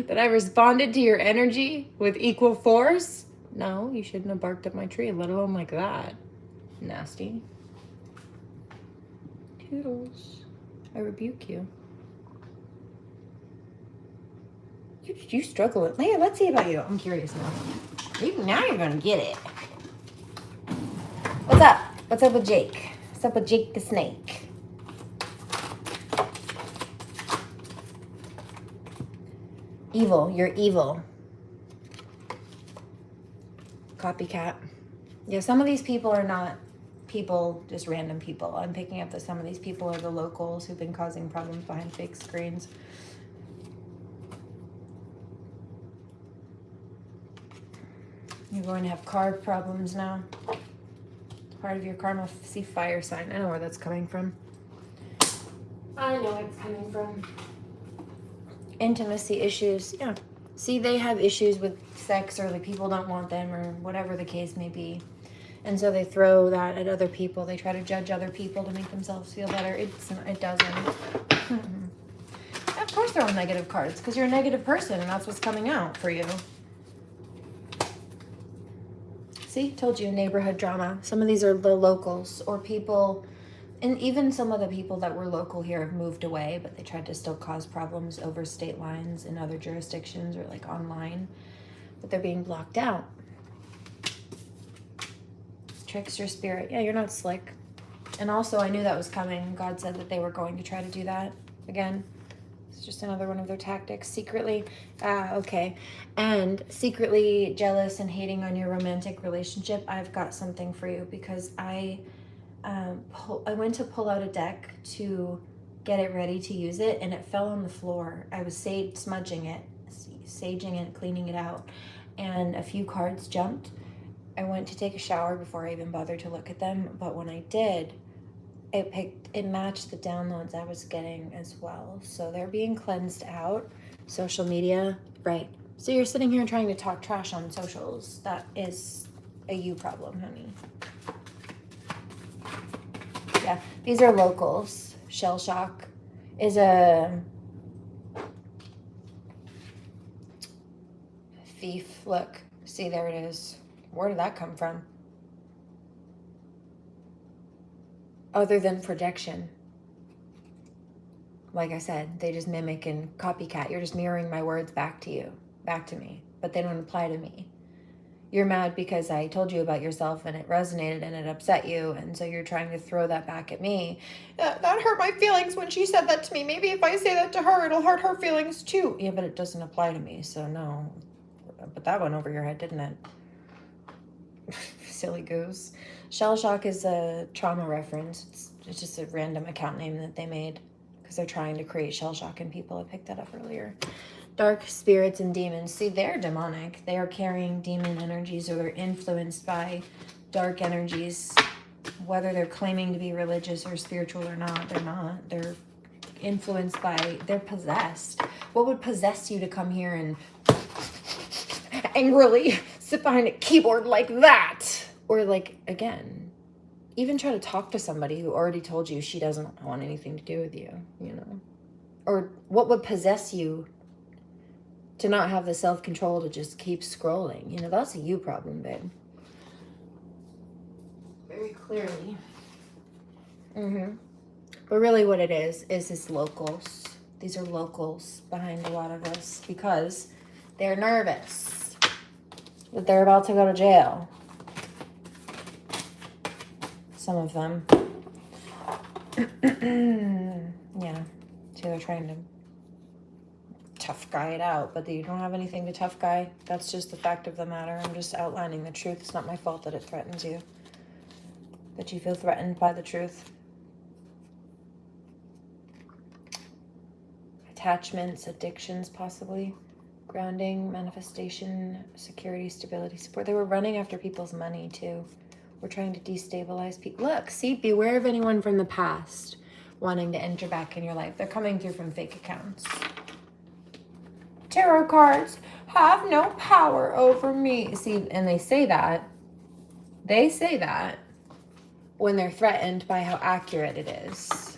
That I responded to your energy with equal force? No, you shouldn't have barked up my tree, let alone like that. Nasty. Toodles. I rebuke you. You struggle with. Leah, let's see about you. I'm curious now. Now you're gonna get it. What's up? What's up with Jake? What's up with Jake the Snake? Evil. You're evil. Copycat. Yeah, some of these people are not people, just random people. I'm picking up that some of these people are the locals who've been causing problems behind fake screens. You're going to have car problems now. Part of your karma. See, fire sign. I know where that's coming from. I know where it's coming from. Intimacy issues. Yeah. See, they have issues with sex, or like people don't want them, or whatever the case may be. And so they throw that at other people. They try to judge other people to make themselves feel better. It doesn't. Of course they're all negative cards, because you're a negative person, and that's what's coming out for you. See, told you, neighborhood drama. Some of these are the locals or people, and even some of the people that were local here have moved away, but they tried to still cause problems over state lines in other jurisdictions or like online, but they're being blocked out. Trickster spirit. Yeah, you're not slick. And also, I knew that was coming. God said that they were going to try to do that again. It's just another one of their tactics. Secretly, okay. And secretly jealous and hating on your romantic relationship. I've got something for you, because I went to pull out a deck to get it ready to use it, and it fell on the floor. I was saging it, cleaning it out, and a few cards jumped. I went to take a shower before I even bothered to look at them, but when I did, it matched the downloads I was getting as well. So they're being cleansed out. Social media, right. So you're sitting here trying to talk trash on socials. That is a you problem, honey. Yeah, these are locals. Shell shock is a thief. Look, see, there it is. Where did that come from? Other than projection. Like I said, they just mimic and copycat. You're just mirroring my words back to you, back to me, but they don't apply to me. You're mad because I told you about yourself and it resonated and it upset you, and so you're trying to throw that back at me. That hurt my feelings when she said that to me. Maybe if I say that to her, it'll hurt her feelings too. Yeah, but it doesn't apply to me, so no. But that went over your head, didn't it? Silly goose. Shell shock is a trauma reference. It's just a random account name that they made because they're trying to create shell shock in people. I picked that up earlier. Dark spirits and demons. See, they're demonic. They are carrying demon energies, or they're influenced by dark energies. Whether they're claiming to be religious or spiritual or not, they're not. They're influenced by, they're possessed. What would possess you to come here and angrily sit behind a keyboard like that? Or like, again, even try to talk to somebody who already told you she doesn't want anything to do with you, you know? Or what would possess you to not have the self-control to just keep scrolling? You know, that's a you problem, babe. Very clearly. But really what it is this locals. These are locals behind a lot of this because they're nervous that they're about to go to jail. Some of them. Yeah. So they're trying to tough guy it out, but you don't have anything to tough guy. That's just the fact of the matter. I'm just outlining the truth. It's not my fault that it threatens you. But you feel threatened by the truth. Attachments, addictions, possibly. Grounding, manifestation, security, stability, support. They were running after people's money, too. We're trying to destabilize people. Look, see, beware of anyone from the past wanting to enter back in your life. They're coming through from fake accounts. Tarot cards have no power over me. See, and they say that. They say that when they're threatened by how accurate it is.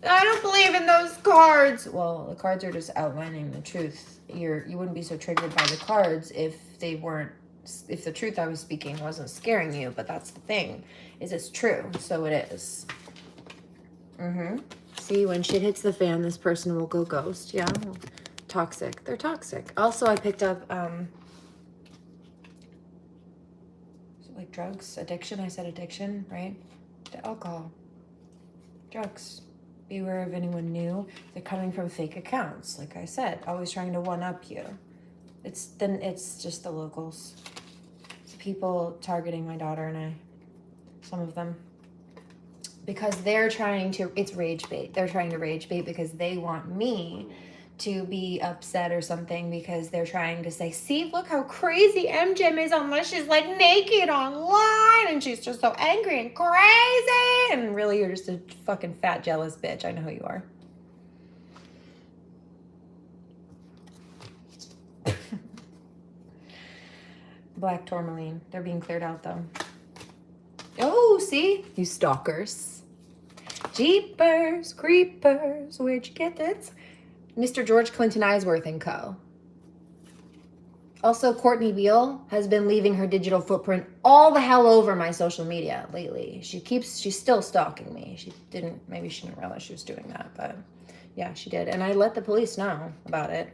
I don't believe in those cards. Well, the cards are just outlining the truth. You wouldn't be so triggered by the cards if they weren't, if the truth I was speaking wasn't scaring you. But that's the thing, is it's true. So it is. See, when shit hits the fan, this person will go ghost. Yeah. Toxic. They're toxic. Also, I picked up, like drugs, addiction. I said addiction, right? To alcohol. Drugs. Beware of anyone new. They're coming from fake accounts. Like I said, always trying to one-up you. It's just the locals. It's people targeting my daughter and I. Some of them. Because they're trying to, it's rage bait. They're trying to rage bait because they want me to be upset or something, because they're trying to say, see, look how crazy MJ is unless she's like naked online and she's just so angry and crazy. And really, you're just a fucking fat, jealous bitch. I know who you are. Black tourmaline. They're being cleared out though. Oh, see? You stalkers. Jeepers, creepers. Where'd you get this? Mr. George Clinton Eisworth and co. Also, Courtney Beale has been leaving her digital footprint all the hell over my social media lately. She's still stalking me. Maybe she didn't realize she was doing that, but yeah, she did. And I let the police know about it.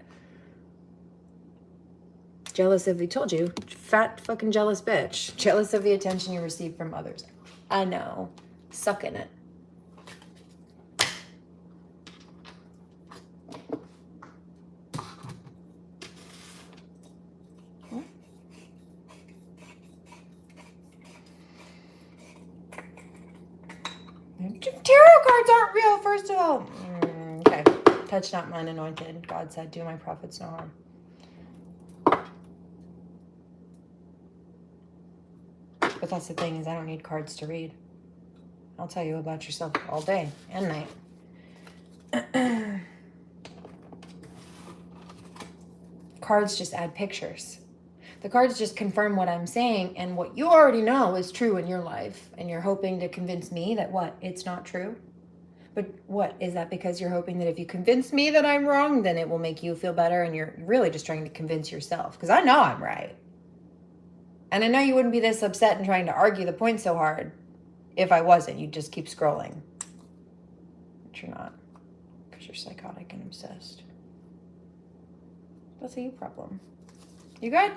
Jealous of, told you, fat fucking jealous bitch. Jealous of the attention you receive from others. I know. Suck in it. Tarot cards aren't real, first of all. Okay. Touch not mine anointed. God said, do my prophets no harm. But that's the thing, is I don't need cards to read. I'll tell you about yourself all day and night. Cards just add pictures. The cards just confirm what I'm saying, and what you already know is true in your life, and you're hoping to convince me that what? It's not true? But what? Is that because you're hoping that if you convince me that I'm wrong, then it will make you feel better, and you're really just trying to convince yourself? Because I know I'm right. And I know you wouldn't be this upset and trying to argue the point so hard if I wasn't. You'd just keep scrolling. But you're not, because you're psychotic and obsessed. That's a you problem. You good?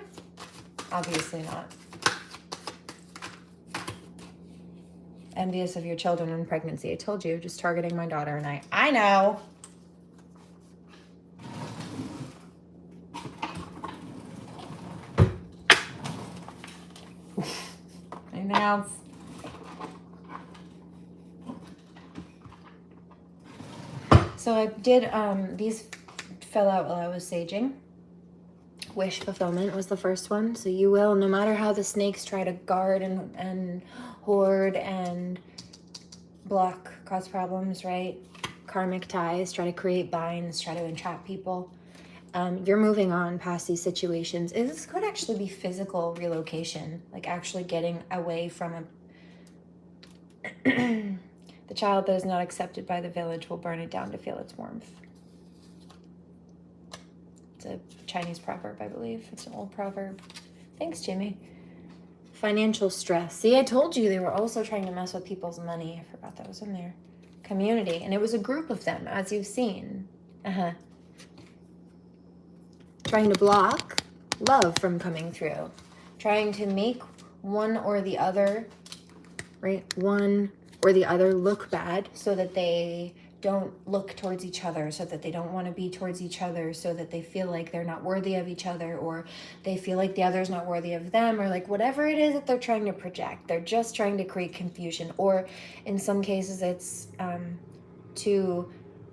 Obviously not. Envious of your children and pregnancy. I told you, just targeting my daughter and I. I know. Anything else? So I did, these fell out while I was saging. Wish fulfillment was the first one. So you will, no matter how the snakes try to guard and hoard and block, cause problems, right? Karmic ties, try to create binds, try to entrap people. You're moving on past these situations. This could actually be physical relocation, like actually getting away from the child that is not accepted by the village will burn it down to feel its warmth. It's a Chinese proverb, I believe. It's an old proverb. Thanks, Jimmy. Financial stress. See, I told you they were also trying to mess with people's money. I forgot that was in there. Community. And it was a group of them, as you've seen. Trying to block love from coming through. Trying to make one or the other, right? One or the other look bad so that they don't look towards each other, so that they don't want to be towards each other, so that they feel like they're not worthy of each other, or they feel like the other's not worthy of them, or like whatever it is that they're trying to project. They're just trying to create confusion, or in some cases it's to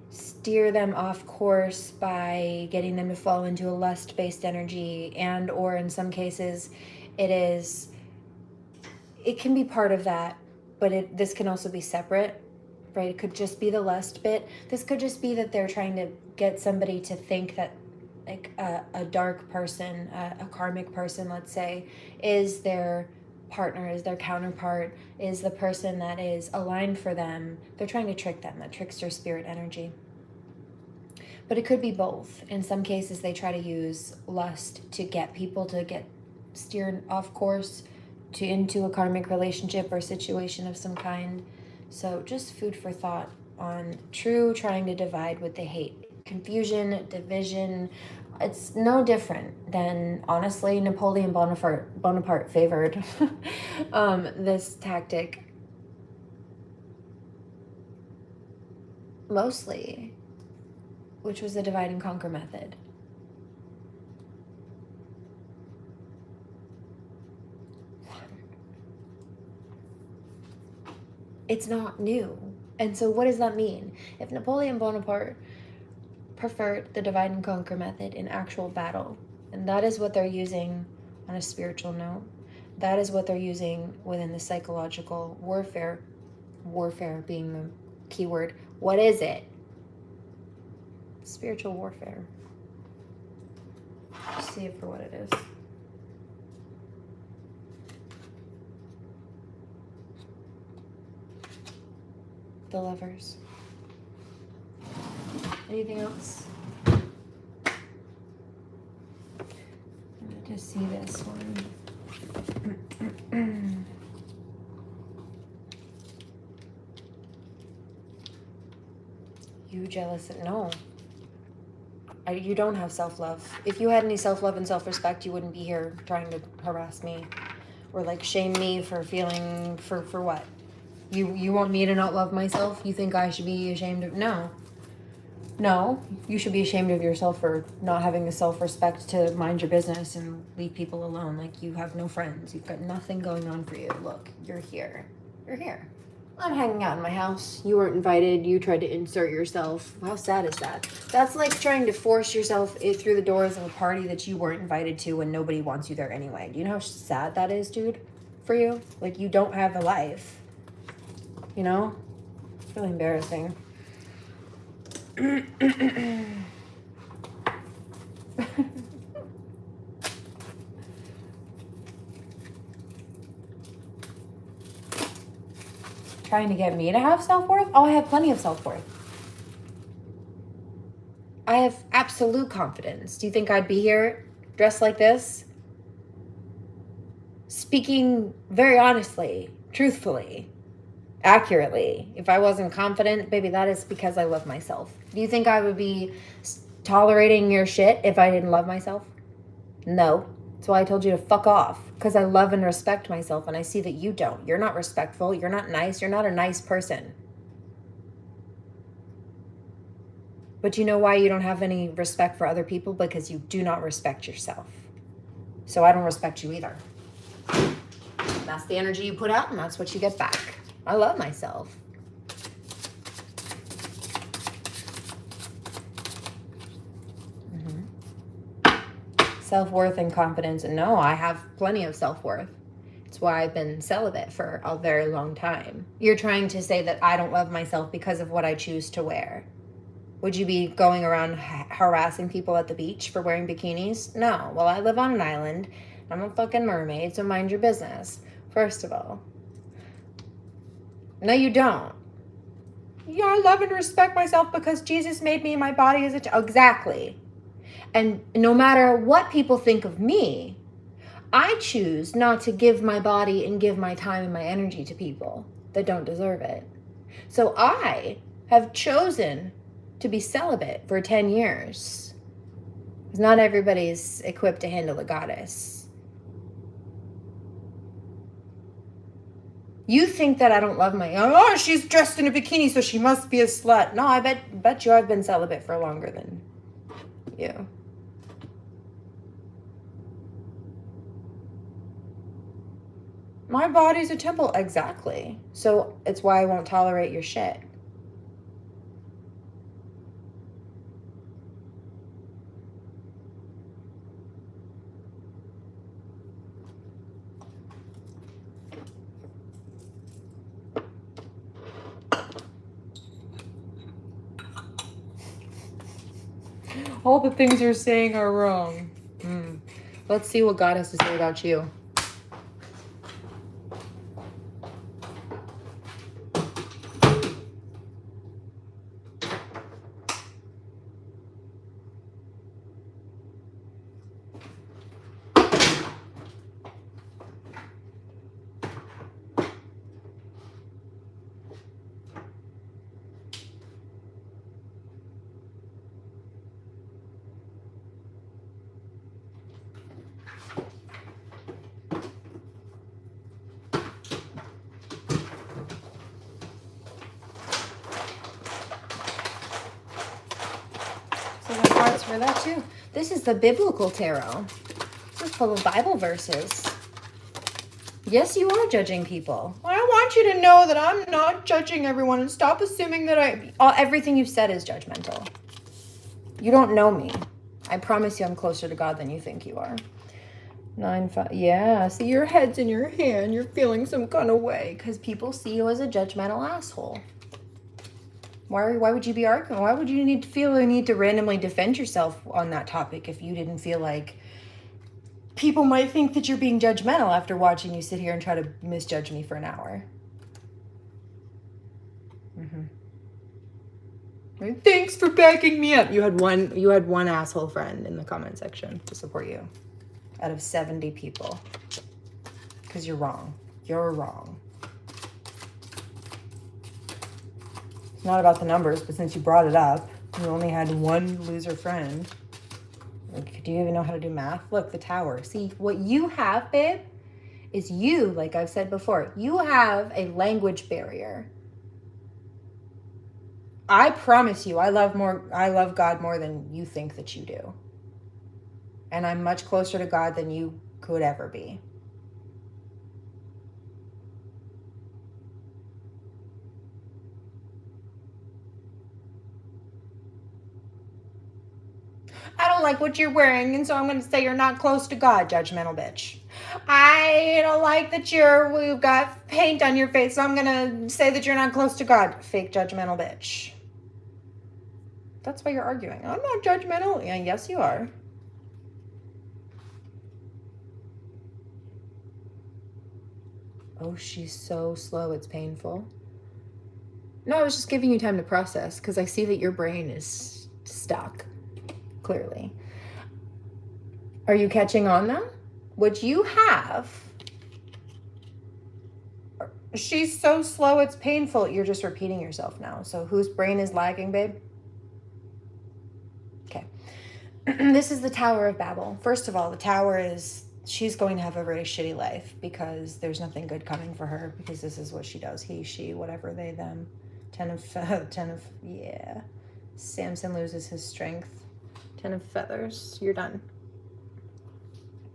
steer them off course by getting them to fall into a lust-based energy, and or in some cases it can be part of that, but this can also be separate. Right? It could just be the lust bit. This could just be that they're trying to get somebody to think that like a dark person, a karmic person, let's say, is their partner, is their counterpart, is the person that is aligned for them. They're trying to trick them, that trickster spirit energy. But it could be both. In some cases, they try to use lust to get people to get steered off course into a karmic relationship or situation of some kind. So just food for thought on true trying to divide with the hate. Confusion, division. It's no different than, honestly, Napoleon Bonaparte favored this tactic. mostly, which was the divide and conquer method. It's not new. And so what does that mean? If Napoleon Bonaparte preferred the divide and conquer method in actual battle, and that is what they're using on a spiritual note, that is what they're using within the psychological warfare being the key word. What is it? Spiritual warfare. Just see it for what it is. The Lovers. Anything else? To see this one. You jealous? No. You don't have self-love. If you had any self-love and self-respect, you wouldn't be here trying to harass me or like shame me for feeling for what? You want me to not love myself? You think I should be ashamed of? No. No, you should be ashamed of yourself for not having the self-respect to mind your business and leave people alone. Like, you have no friends. You've got nothing going on for you. Look, you're here. You're here. I'm hanging out in my house. You weren't invited. You tried to insert yourself. How sad is that? That's like trying to force yourself through the doors of a party that you weren't invited to when nobody wants you there anyway. Do you know how sad that is, dude? For you? Like, you don't have a life. You know? It's really embarrassing. Trying to get me to have self-worth? Oh, I have plenty of self-worth. I have absolute confidence. Do you think I'd be here dressed like this? Speaking very honestly, truthfully, accurately. If I wasn't confident, baby, that is because I love myself. Do you think I would be tolerating your shit if I didn't love myself? No. That's why I told you to fuck off. Because I love and respect myself, and I see that you don't. You're not respectful. You're not nice. You're not a nice person. But you know why you don't have any respect for other people? Because you do not respect yourself. So I don't respect you either. That's the energy you put out, and that's what you get back. I love myself. Self-worth and confidence. And no, I have plenty of self-worth. It's why I've been celibate for a very long time. You're trying to say that I don't love myself because of what I choose to wear. Would you be going around harassing people at the beach for wearing bikinis? No. Well, I live on an island. I'm a fucking mermaid, so mind your business. First of all. No, you don't. Yeah, I love and respect myself because Jesus made me and my body as a... Exactly. And no matter what people think of me, I choose not to give my body and give my time and my energy to people that don't deserve it. So I have chosen to be celibate for 10 years. Because not everybody's equipped to handle a goddess. You think that I don't love oh, she's dressed in a bikini, so she must be a slut. No, I bet you I've been celibate for longer than you. My body's a temple. Exactly. So it's why I won't tolerate your shit. All the things you're saying are wrong. Let's see what God has to say about you. for that too. This is the biblical tarot. This is full of Bible verses. Yes, you are judging people. I want you to know that I'm not judging everyone, and stop assuming that everything you've said is judgmental. You don't know me. I promise you I'm closer to God than you think you are. 9-5. Yeah, see, your head's in your hand. You're feeling some kind of way because people see you as a judgmental asshole. Why would you be arguing? Why would you feel the need to randomly defend yourself on that topic if you didn't feel like people might think that you're being judgmental after watching you sit here and try to misjudge me for an hour? Thanks for backing me up. You had one asshole friend in the comment section to support you out of 70 people. Because you're wrong. You're wrong. It's not about the numbers, but since you brought it up, you only had one loser friend. Like, do you even know how to do math? Look, the tower. See, what you have, babe, is you, like I've said before, you have a language barrier. I promise you, I love God more than you think that you do. And I'm much closer to God than you could ever be. I don't like what you're wearing, and so I'm going to say you're not close to God, judgmental bitch. I don't like that you've got paint on your face, so I'm going to say that you're not close to God, fake judgmental bitch. That's why you're arguing. I'm not judgmental. Yeah, yes, you are. Oh, she's so slow, it's painful. No, I was just giving you time to process because I see that your brain is stuck, clearly. Are you catching on now? What you have, she's so slow, it's painful. You're just repeating yourself now. So whose brain is lagging, babe? Okay. This is the Tower of Babel. First of all, the tower is, she's going to have a very shitty life because there's nothing good coming for her because this is what she does. He, she, whatever, they, them. 10 of, yeah. Samson loses his strength. 10 of feathers. You're done.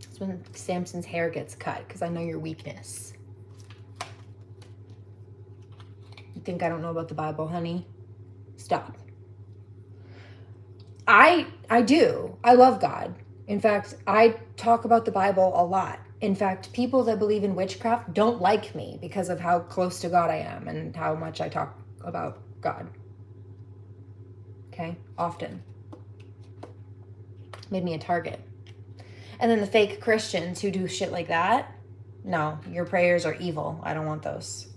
It's when Samson's hair gets cut because I know your weakness. You think I don't know about the Bible, honey? Stop. I do. I love God. In fact, I talk about the Bible a lot. In fact, people that believe in witchcraft don't like me because of how close to God I am and how much I talk about God. Okay? Often. Made me a target. And then the fake Christians who do shit like that, no, your prayers are evil. I don't want those.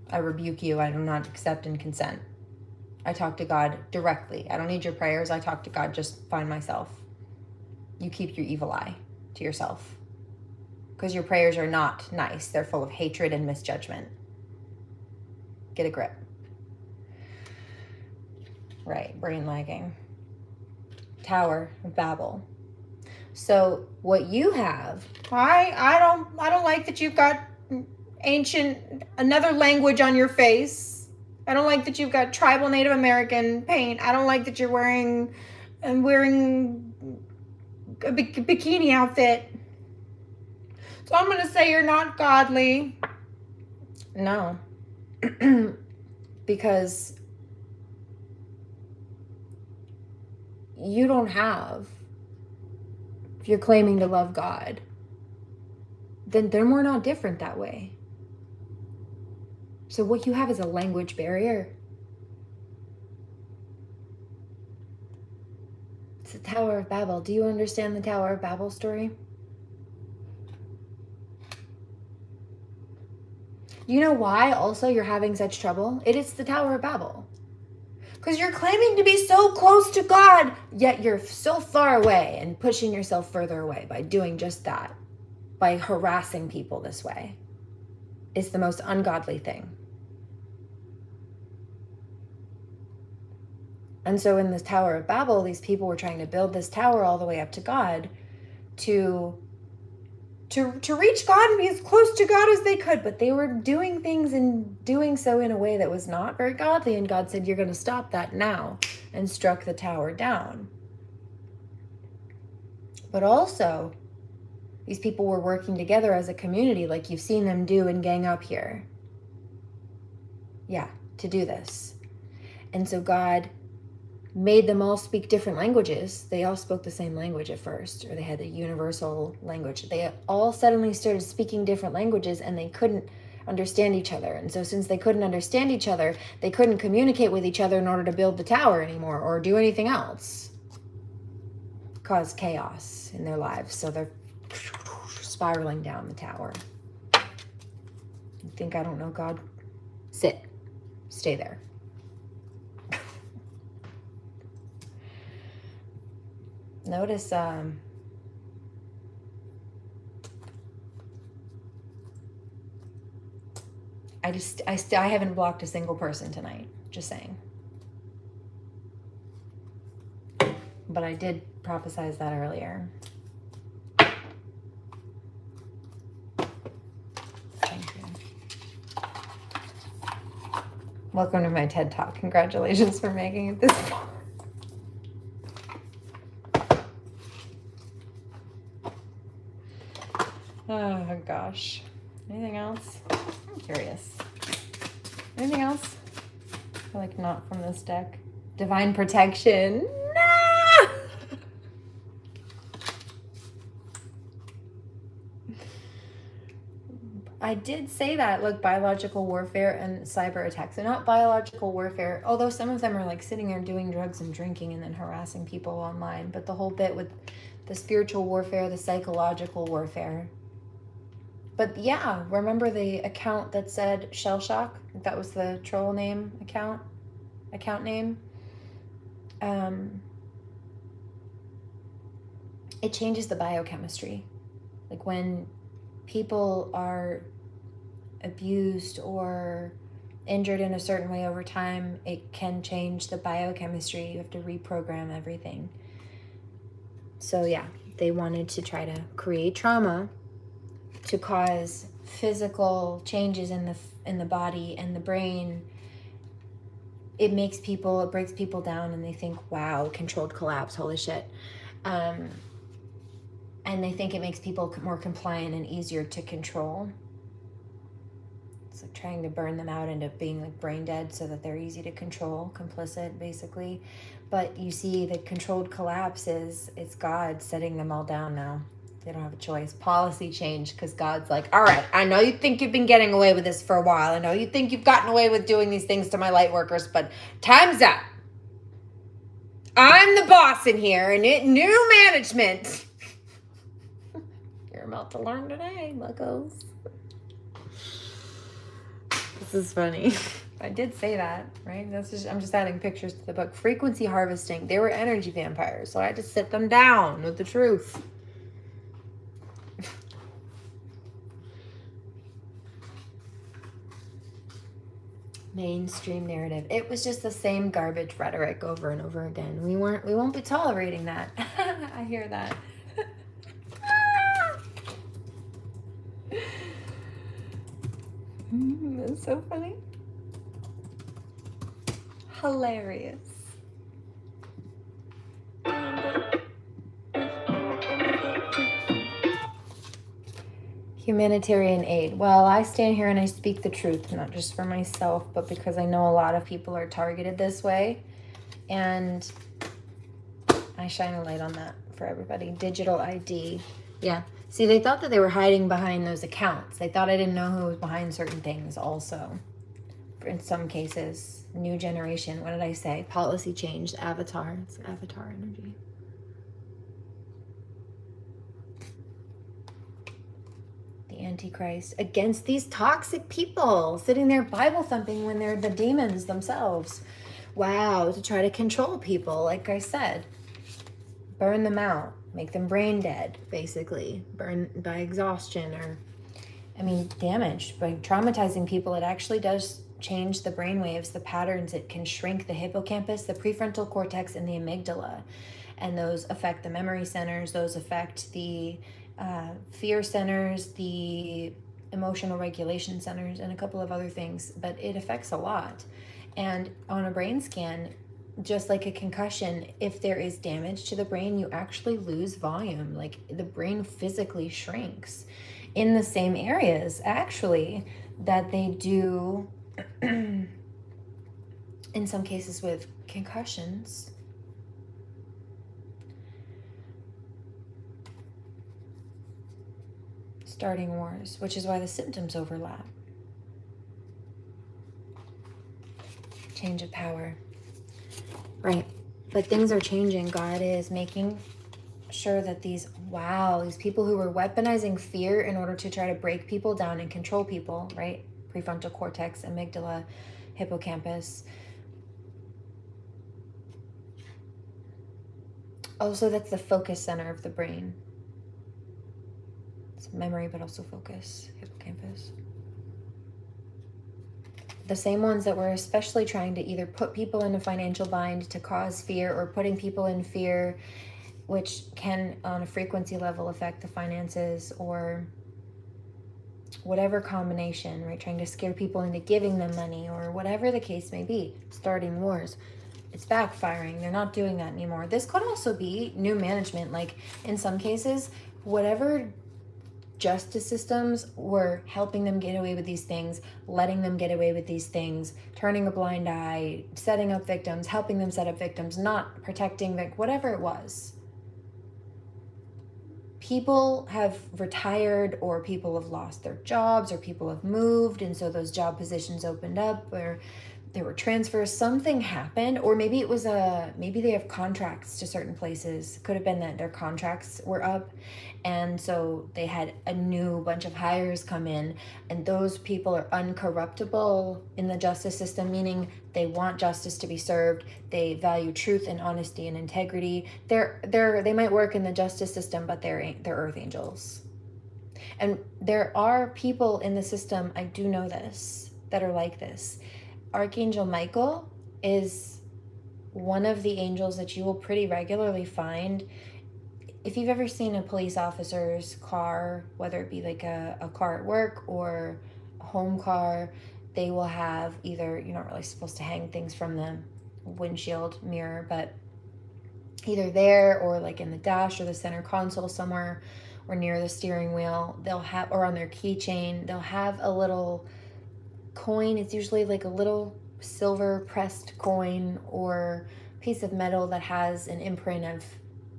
I rebuke you. I do not accept and consent. I talk to God directly. I don't need your prayers. I talk to God, just find myself. You keep your evil eye to yourself. Because your prayers are not nice. They're full of hatred and misjudgment. Get a grip. Right, brain lagging. Tower of Babel. So what you have, I don't like that you've got another language on your face. I don't like that you've got tribal Native American paint. I don't like that you're wearing a bikini outfit. So I'm going to say you're not godly. No. Because you don't have, if you're claiming to love God, then we're not different that way. So what you have is a language barrier. It's the Tower of Babel. Do you understand the Tower of Babel story? You know why also you're having such trouble? It is the Tower of Babel. Because you're claiming to be so close to God, yet you're so far away and pushing yourself further away by doing just that, by harassing people this way. It's the most ungodly thing. And so in this Tower of Babel, these people were trying to build this tower all the way up to God to to reach God and be as close to God as they could, but they were doing things and doing so in a way that was not very godly, and God said, you're going to stop that now, and struck the tower down. But also, these people were working together as a community, like you've seen them do in Gang Up Here. Yeah, to do this. And so God made them all speak different languages. They all spoke the same language at first, or they had a universal language. They all suddenly started speaking different languages, and they couldn't understand each other. And so since they couldn't understand each other, they couldn't communicate with each other in order to build the tower anymore or do anything else. Caused chaos in their lives. So they're spiraling down the tower. You think I don't know God? Sit. Stay there. Notice I haven't blocked a single person tonight, just saying. But I did prophesize that earlier. Thank you. Welcome to my TED Talk. Congratulations for making it this far. Oh gosh. Anything else? I'm curious. Anything else? I feel like not from this deck. Divine protection. No! I did say that. Look, biological warfare and cyber attacks. They're not biological warfare, although some of them are like sitting there doing drugs and drinking and then harassing people online. But the whole bit with the spiritual warfare, the psychological warfare. But yeah, remember the account that said Shell Shock? That was the troll name account name. It changes the biochemistry. Like when people are abused or injured in a certain way over time, it can change the biochemistry. You have to reprogram everything. So yeah, they wanted to try to create trauma to cause physical changes in the body and the brain. It breaks people down, and they think, wow, controlled collapse, holy shit. And they think it makes people more compliant and easier to control. It's like trying to burn them out into being like brain dead so that they're easy to control, complicit basically. But you see, the controlled collapse it's God setting them all down now. They don't have a choice. Policy change, because God's like, all right, I know you think you've been getting away with this for a while. I know you think you've gotten away with doing these things to my light workers, but time's up. I'm the boss in here, and new management. You're about to learn today, muckos. This is funny. I did say that, right? I'm just adding pictures to the book. Frequency harvesting. They were energy vampires, so I had to sit them down with the truth. Mainstream narrative. It was just the same garbage rhetoric over and over again. We won't be tolerating that. I hear that. That's so funny. Hilarious. Humanitarian aid. Well, I stand here and I speak the truth, not just for myself, but because I know a lot of people are targeted this way. And I shine a light on that for everybody. Digital ID. Yeah. See, they thought that they were hiding behind those accounts. They thought I didn't know who was behind certain things also. In some cases, new generation. What did I say? Policy change. Avatar. It's avatar energy. Antichrist against these toxic people sitting there Bible thumping when they're the demons themselves. Wow, to try to control people, like I said. Burn them out, make them brain dead, basically. Burn by exhaustion or, damage. By traumatizing people, it actually does change the brain waves, the patterns. It can shrink the hippocampus, the prefrontal cortex, and the amygdala. And those affect the memory centers, those affect the fear centers, the emotional regulation centers, and a couple of other things, but it affects a lot. And on a brain scan, just like a concussion, if there is damage to the brain, you actually lose volume. Like the brain physically shrinks in the same areas, actually, that they do in some cases with concussions. Starting wars, which is why the symptoms overlap. Change of power. Right. But things are changing. God is making sure that these people who were weaponizing fear in order to try to break people down and control people, right? Prefrontal cortex, amygdala, hippocampus. Also, that's the focus center of the brain. It's memory, but also focus, hippocampus. The same ones that were especially trying to either put people in a financial bind to cause fear, or putting people in fear, which can on a frequency level affect the finances, or whatever combination, right? Trying to scare people into giving them money, or whatever the case may be, starting wars. It's backfiring. They're not doing that anymore. This could also be new management. Like in some cases, whatever justice systems were helping them get away with these things, letting them get away with these things, turning a blind eye, setting up victims, helping them set up victims, not protecting whatever it was. People have retired, or people have lost their jobs, or people have moved, and so those job positions opened up, or there were transfers, something happened, or maybe it was maybe they have contracts to certain places. Could have been that their contracts were up, and so they had a new bunch of hires come in, and those people are uncorruptible in the justice system, meaning they want justice to be served. They value truth and honesty and integrity. They might work in the justice system, but they're earth angels. And there are people in the system, I do know this, that are like this. Archangel Michael is one of the angels that you will pretty regularly find. If you've ever seen a police officer's car, whether it be like a car at work or a home car, they will have either, you're not really supposed to hang things from the windshield mirror, but either there or like in the dash or the center console somewhere, or near the steering wheel, they'll have, or on their keychain, they'll have a little coin. It's usually like a little silver pressed coin or piece of metal that has an imprint of,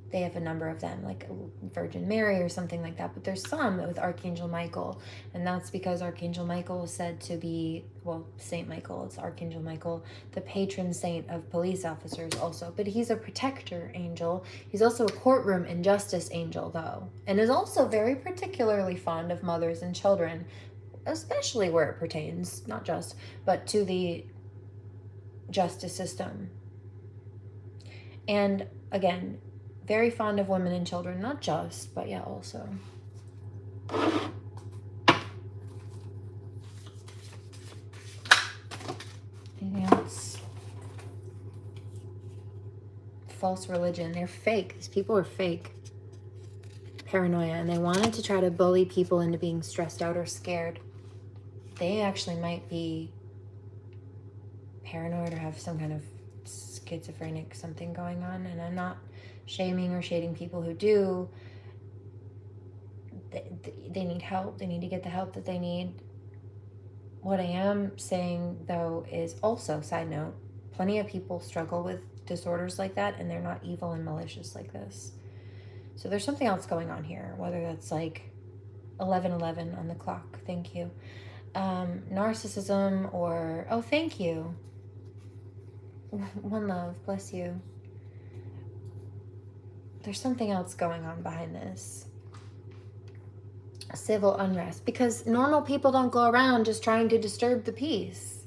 they have a number of them, like Virgin Mary or something like that. But there's some with Archangel Michael, and that's because Archangel Michael is said to be, well, Saint Michael, it's Archangel Michael, the patron saint of police officers also. But he's a protector angel. He's also a courtroom and justice angel, though, and is also very particularly fond of mothers and children, especially where it pertains, not just, but to the justice system. And again, very fond of women and children, not just, but yeah, also. Anything else? False religion. They're fake. These people are fake. Paranoia. And they wanted to try to bully people into being stressed out or scared. They actually might be paranoid or have some kind of schizophrenic something going on. And I'm not shaming or shading people who do. They need help. They need to get the help that they need. What I am saying, though, is also, side note, plenty of people struggle with disorders like that, and they're not evil and malicious like this. So there's something else going on here, whether that's like 11:11 on the clock. Thank you. Narcissism, or, oh, thank you. One love, bless you. There's something else going on behind this. Civil unrest, because normal people don't go around just trying to disturb the peace.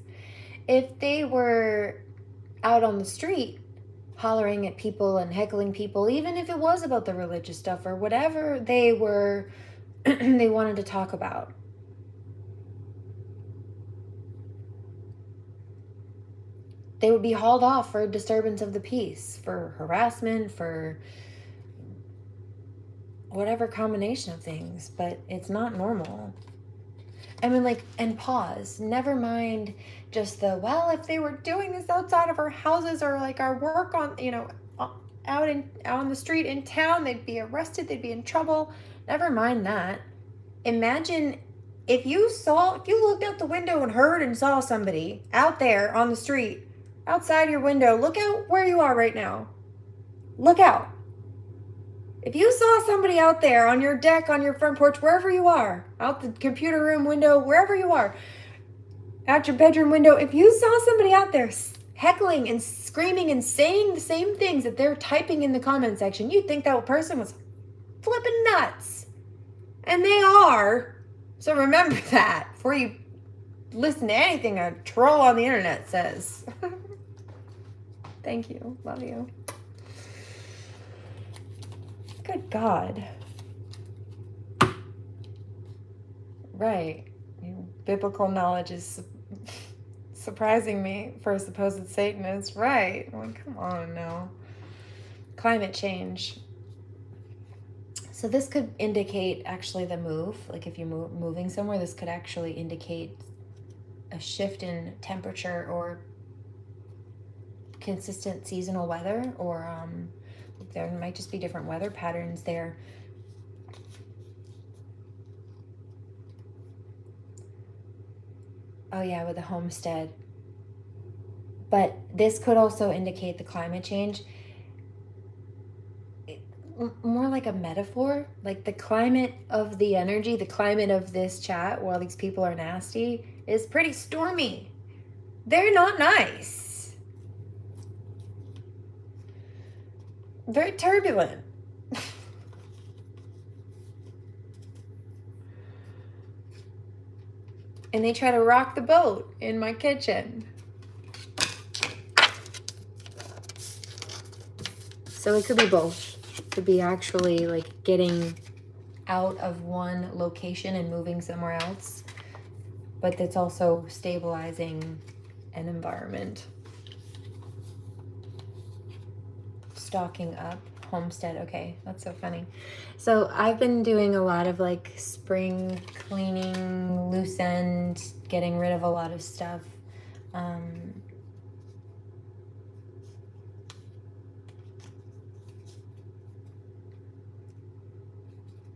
If they were out on the street hollering at people and heckling people, even if it was about the religious stuff or whatever they were they wanted to talk about, they would be hauled off for disturbance of the peace, for harassment, for whatever combination of things, but it's not normal. I mean, like, and pause. Never mind just the, well, if they were doing this outside of our houses or like our work on, you know, out on the street in town, they'd be arrested, they'd be in trouble. Never mind that. Imagine if you looked out the window and heard and saw somebody out there on the street, outside your window. Look out where you are right now. Look out. If you saw somebody out there on your deck, on your front porch, wherever you are, out the computer room window, wherever you are, out your bedroom window, if you saw somebody out there heckling and screaming and saying the same things that they're typing in the comment section, you'd think that person was flipping nuts. And they are. So remember that before you listen to anything a troll on the internet says. Thank you. Love you. Good God. Right. Biblical knowledge is surprising me for a supposed Satanist. Right. I'm like, come on now. Climate change. So this could indicate actually the move. Like if you're moving somewhere, this could actually indicate a shift in temperature or consistent seasonal weather, or there might just be different weather patterns there. Oh yeah, with the homestead. But this could also indicate the climate change. More like a metaphor, like the climate of the energy, the climate of this chat while these people are nasty is pretty stormy. They're not nice. Very turbulent. And they try to rock the boat in my kitchen. So it could be both. It could be actually like getting out of one location and moving somewhere else. But it's also stabilizing an environment. Stocking up. Homestead. Okay, that's so funny. So I've been doing a lot of like spring cleaning, loose end, getting rid of a lot of stuff.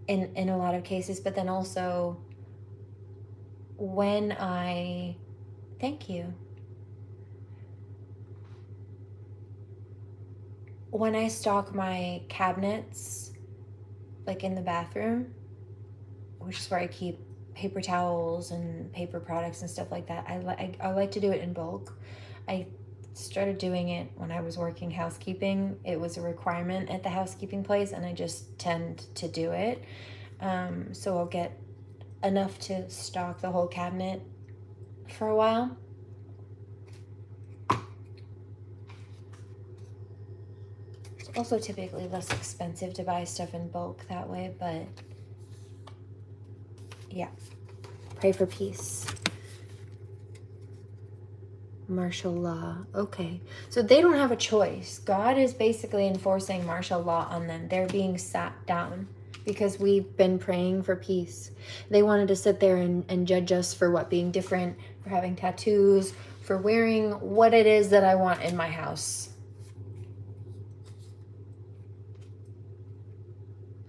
In a lot of cases, but then also when thank you. When I stock my cabinets, like in the bathroom, which is where I keep paper towels and paper products and stuff like that, I like to do it in bulk. I started doing it when I was working housekeeping. It was a requirement at the housekeeping place, and I just tend to do it. So I'll get enough to stock the whole cabinet for a while. It's also typically less expensive to buy stuff in bulk that way, but yeah. Pray for peace. Martial law. Okay. So they don't have a choice. God is basically enforcing martial law on them. They're being sat down because we've been praying for peace. They wanted to sit there and judge us for what being different, for having tattoos, for wearing what it is that I want in my house.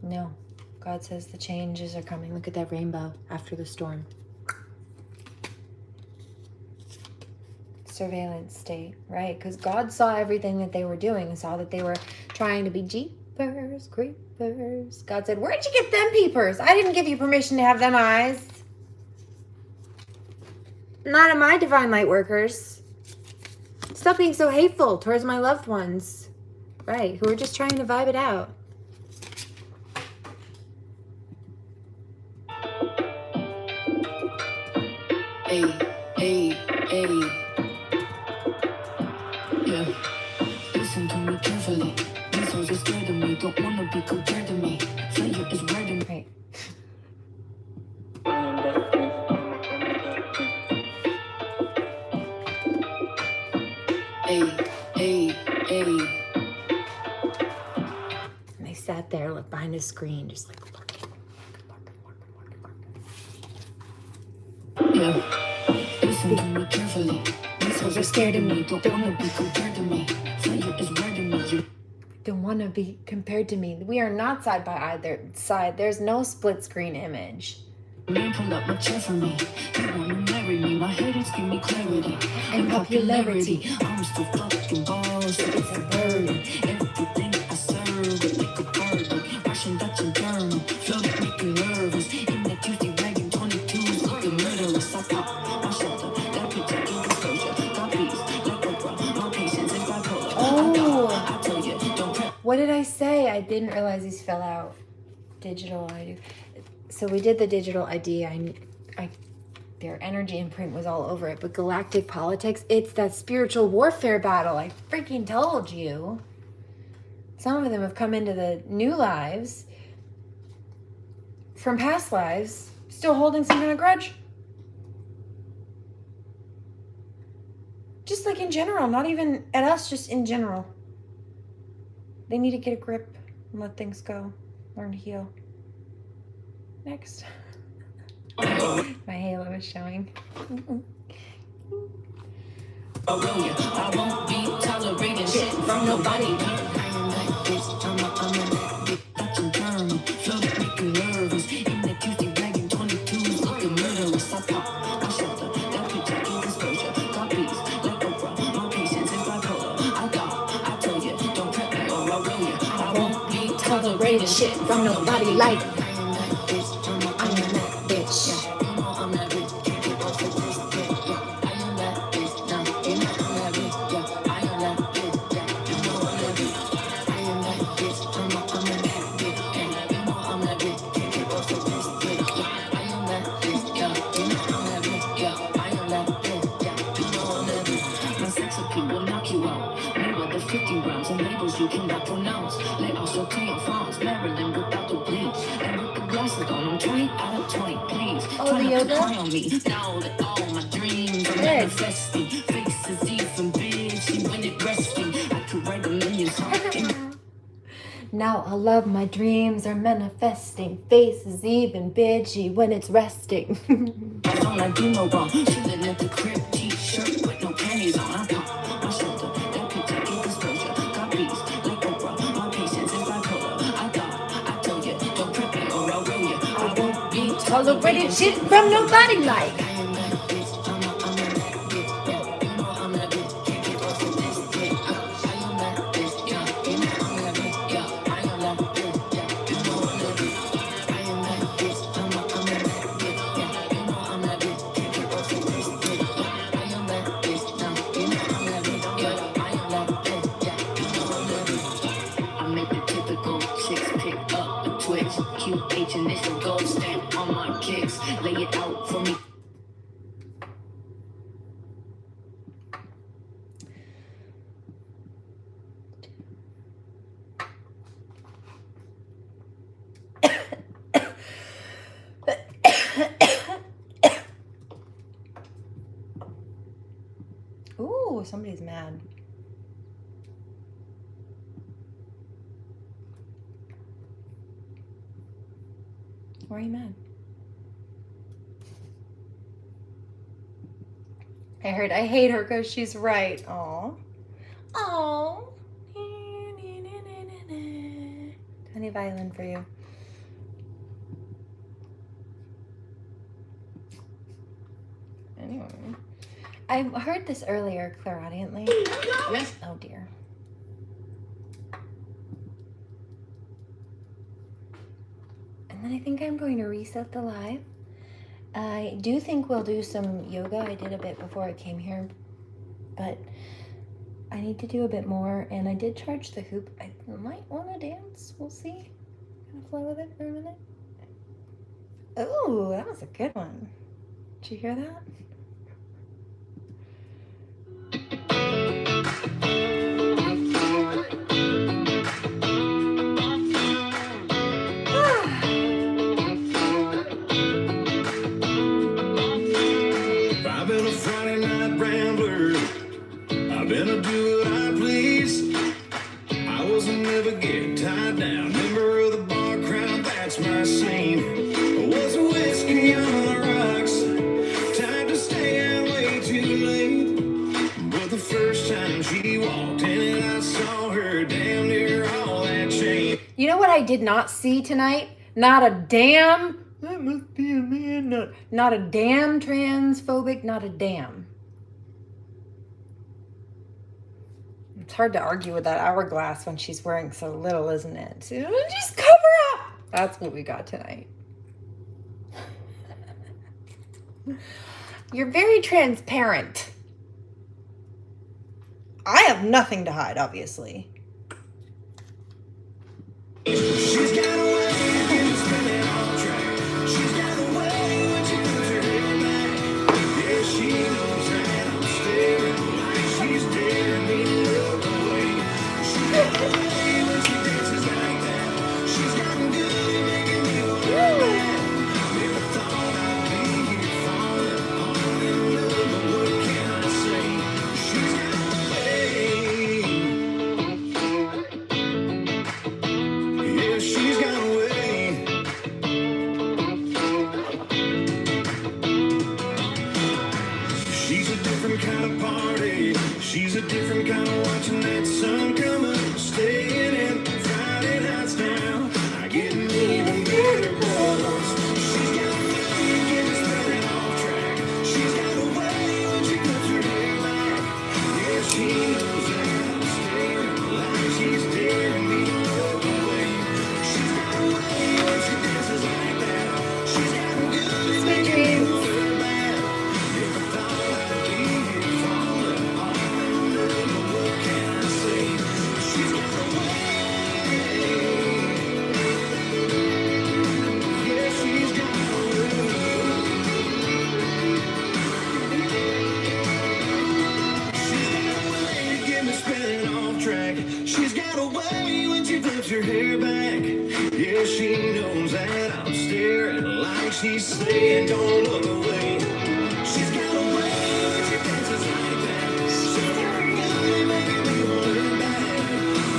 No. God says the changes are coming. Look at that rainbow after the storm. Surveillance state, right? Because God saw everything that they were doing, saw that they were trying to be jeepers, creepers. God said, where'd you get them peepers? I didn't give you permission to have them eyes. Not in my divine light workers. Stop being so hateful towards my loved ones, right? Who are just trying to vibe it out. Hey, hey, hey. Yeah. Listen to me carefully. These souls are scared of me. Don't wanna be compared to me. Failure is right in Right. Hey, hey, hey. And they sat there, looked behind behind a screen, just like lurking. Yeah. Listen to me carefully. These hoes are scared of me. Don't wanna be compared to me. Fire is red in me. Don't want to be compared to me. We are not side by either side. There's no split screen image. Man, pull up my chair for me. You wanna marry me? My haters give me clarity And popularity. I'm still fucking balls. It's a burden. Everything I serve, it like a burden. Russian, Dutch, and German. Floating, make you nervous. In that Tuesday wagon, 22s, looking murderous. I pop my shoulder. That picture in disclosure. Got peace, like Oprah. My patience is bipolar. Oh. I tell you, don't prep. What did I say? I didn't realize these fell out. Digital ID. So we did the digital ID. Their energy imprint was all over it. But galactic politics, it's that spiritual warfare battle. I freaking told you. Some of them have come into the new lives from past lives, still holding some kind of grudge. Just like in general, not even at us, just in general. They need to get a grip and let things go. Learn to heal. Next. My halo is showing. I won't be tolerating shit from nobody. I'm like this, I'm that bitch, Dutch and German. Floating, make you nervous. In that Tuesday wagon, 22s, looking murderous. I pop my shoulder, that picture in disclosure. Got peace, like Oprah. My patience is bipolar. I tell you, don't prep me or I will you. I won't be tolerating shit from nobody like. I am that bitch, I'm that bitch. I'm that bitch, can't get off of this dick. I am that bitch, now you know I'm that bitch. I am that bitch, you know I'm that bitch. I am that bitch, I'm that bitch. You know I'm that bitch, can't get off of this dick. I am that bitch, you know I'm that bitch. I am that bitch, you know I'm that bitch. My sex appeal will knock you out. Mirror the 50 rounds and labels you cannot pronounce. Let also play your France, Maryland without the bleach. And with the glasses on, I'm 20 out of 20, please. Oh, Try the not to yoga? cry on me. Now that all my dreams are manifesting. Faces even big, see when it resting. I could write a million songs. Now I love my dreams are manifesting. Faces even bitchy when it's resting. I don't I do no wrong. Chilling at the crib, t-shirt with no panties on. I pop my shoulder, that picture in disclosure. Got peace, like Oprah. My patience is bipolar. I tell you, don't prep me or I'll ruin you. I won't be Tolerated shit from nobody like. I am that bitch, I'm that bitch, you know I'm that bitch, can't get off of this dick. I am that bitch, you know I'm that bitch, I am that bitch, you know I'm that bitch. I am that bitch, I'm that bitch, you know I'm that bitch, can't get off of this dick. I am that bitch, now you know I'm that bitch, I am that bitch, you know I'm that bitch. I make the typical chicks pick up a twitch, QH initial gold stamp on my kicks, lay it out for me. Ooh, somebody's mad. Why are you mad? I heard I hate her because she's right. Aw. Aw. Tiny violin for you. Anyway. I heard this earlier, clairaudiently. Yes. Oh dear. And then I think I'm going to reset the live. I do think we'll do some yoga. I did a bit before I came here, but I need to do a bit more. And I did charge the hoop. I might want to dance. We'll see. Gonna flow with it for a minute. Oh, that was a good one. Did you hear that? I've been a Friday night rambler. I've been a do what I please. I wasn't never getting tied down. Member of the bar that's my scene. Was a whiskey on the rocks. Time to stay out way too late. But the first time she walked in and I saw her, damn near all that changed. You know what I did not see tonight? Not a damn, that must be a man, not a damn transphobic, not a damn. It's hard to argue with that hourglass when she's wearing so little, isn't it? So just cover up. That's what we got tonight. You're very transparent. I have nothing to hide, obviously. She's got a way of spinning off track. She's got a way when she puts her head back. Yeah, she knows that I'm staring like she's daring me to look away. She's got a way when she dances like that. She's gotten good at making me want that. Never thought I'd be here falling in love, but what can I say? She's got a way. Yeah, she's got a way. She's a different kind of party. She's a different kind of watching that sun come up. Staying in Friday nights now. I get an even better buzz. She's got a way, getting spinning off track. She's got a way when she puts her hair back. Yeah, she knows that I'm staring like she's daring me to look away. She's got a way when she dances like that. She's got a good Sweet dreams. never thought I'd be here falling all in love, but what can I say? She's got a way. Yeah, she's got a way. She's got a way to get me spinning off track. She's got a way when she flips her hair back. Yeah, she knows that I'm staring like she's saying, don't look away. She's got a way when she dances like that. She's got a good at making me want her back.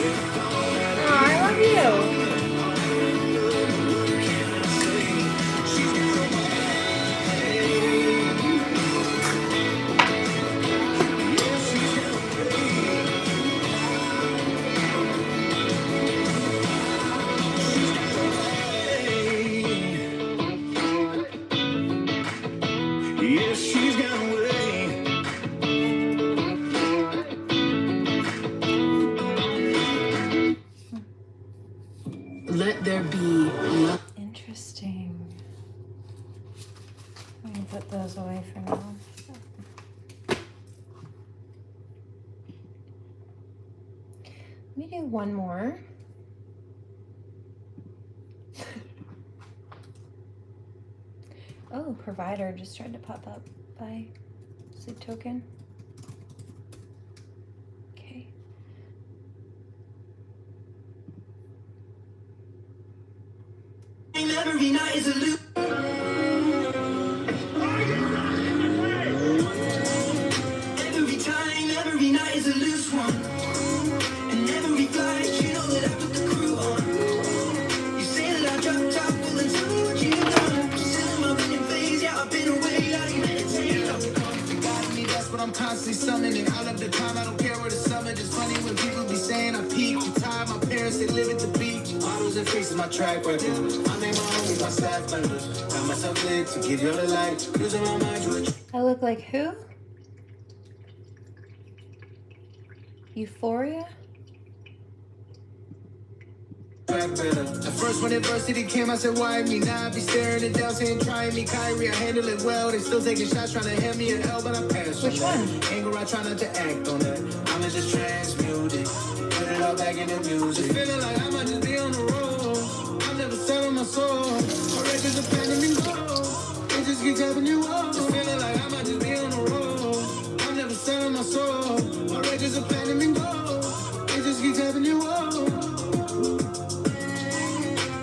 Never thought I'd Oh, I love you. what can I say? She's got a way. Yeah, she's got a way. She's got a way. Yeah, she's got a way. Let there be love. Interesting. I'm gonna put those away for now. Let me do one more. Oh, provider just tried to pop up by sleep token. Okay. Every night is a loop. Every time, every night is a loose one. And every flight, you know that I put the crew on. You say that I dropped top, well then tell me what you've done. Still in my running phase, yeah, I've been away like meditate. Got me, that's what I'm constantly summoning. All of the time, I don't care where the summit. It's funny when people be saying I peaked. The time my parents, they live at the beach. Models and faces, my track record. I make my own with my staff members. Got myself lit to give you all the light. Using my mind to achieve. I look like who? Euphoria? At first when adversity came, I said, why me? Now I be staring it down, saying, try me, Kyrie. I handle it well. They still taking shots, trying to hand me an L, but I pass. Which one? Anger, I try not to act on that. I'ma just transmute it. Put it all back in the music. Feeling like I might just be on the road. I'm never selling my soul. My records are pending me low. They just keep tapping you up. Just feeling like I might just be on the road. I'm never selling my soul. My records are pending me low. They just keep tapping you up.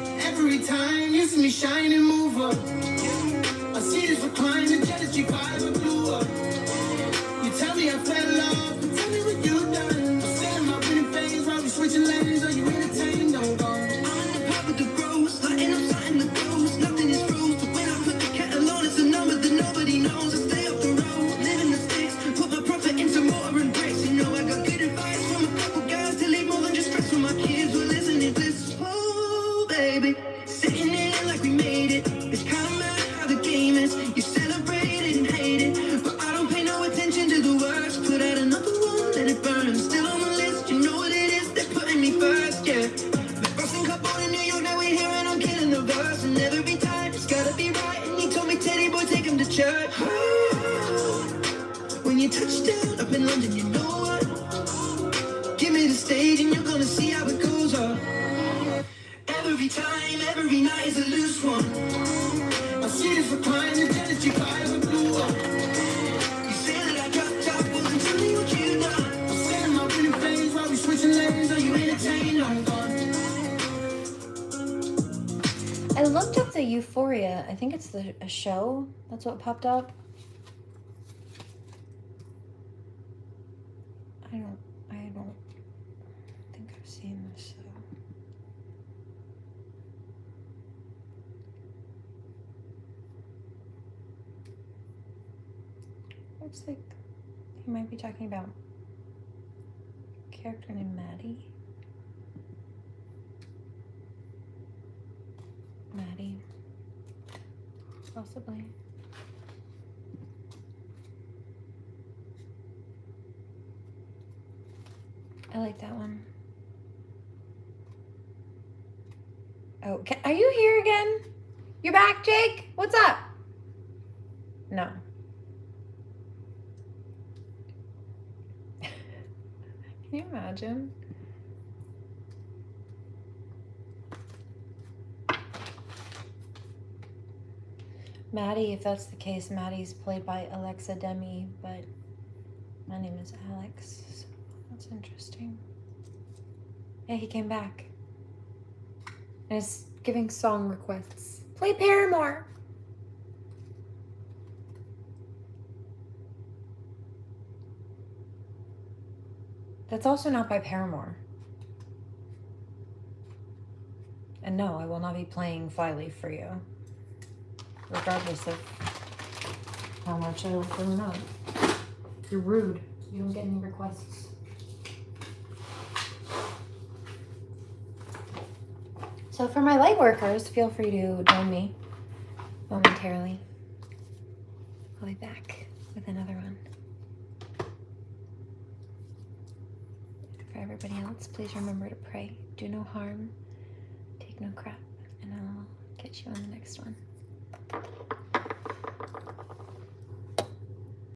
Every time you see me shine and move up, I see this recline, the jealousy vibe and blew up. You tell me I fell off, but tell me what you done. I'm saying my winning phase while we switching lanes. Are you entertained? Don't go. I'm in the pub with the bros, lighting up something Sitting in like we made it. It's kinda mad how the game is. You celebrate it and hate it, but I don't pay no attention to the words. Put out another one, let it burn. Still on the list, you know what it is. They're putting me first, yeah. The busting couple in New York, now we're here and I'm killing the verse. And every time it's gotta be right. And he told me, Teddy boy, take him to church. When you touch down up in London, you know what? Give me the stage and you're gonna see how it goes up. Every time, every night is a loose one. I see this for crime, the jealousy fire and blew up. You say that I dropped top, well then tell me what you done. I'm setting my pretty face while we switching lanes. Are you entertained? I'm gone. I looked up the Euphoria. I think it's a show. That's what popped up. I don't think I've seen this show. Looks like he might be talking about a character named Maddie. Maddie. Possibly. I like that one. Oh, are you here again? You're back, Jake? What's up? No. Can you imagine? Maddie, if that's the case, Maddie's played by Alexa Demi, but my name is Alex. So that's interesting. Yeah, he came back. And is giving song requests. Play Paramore. That's also not by Paramore. And no, I will not be playing Flyleaf for you. Regardless of how much I like them or not. You're rude. You don't get any requests. So for my light workers, feel free to join me momentarily. I'll be back with another one. For everybody else, please remember to pray. Do no harm. Take no crap. And I'll catch you on the next one.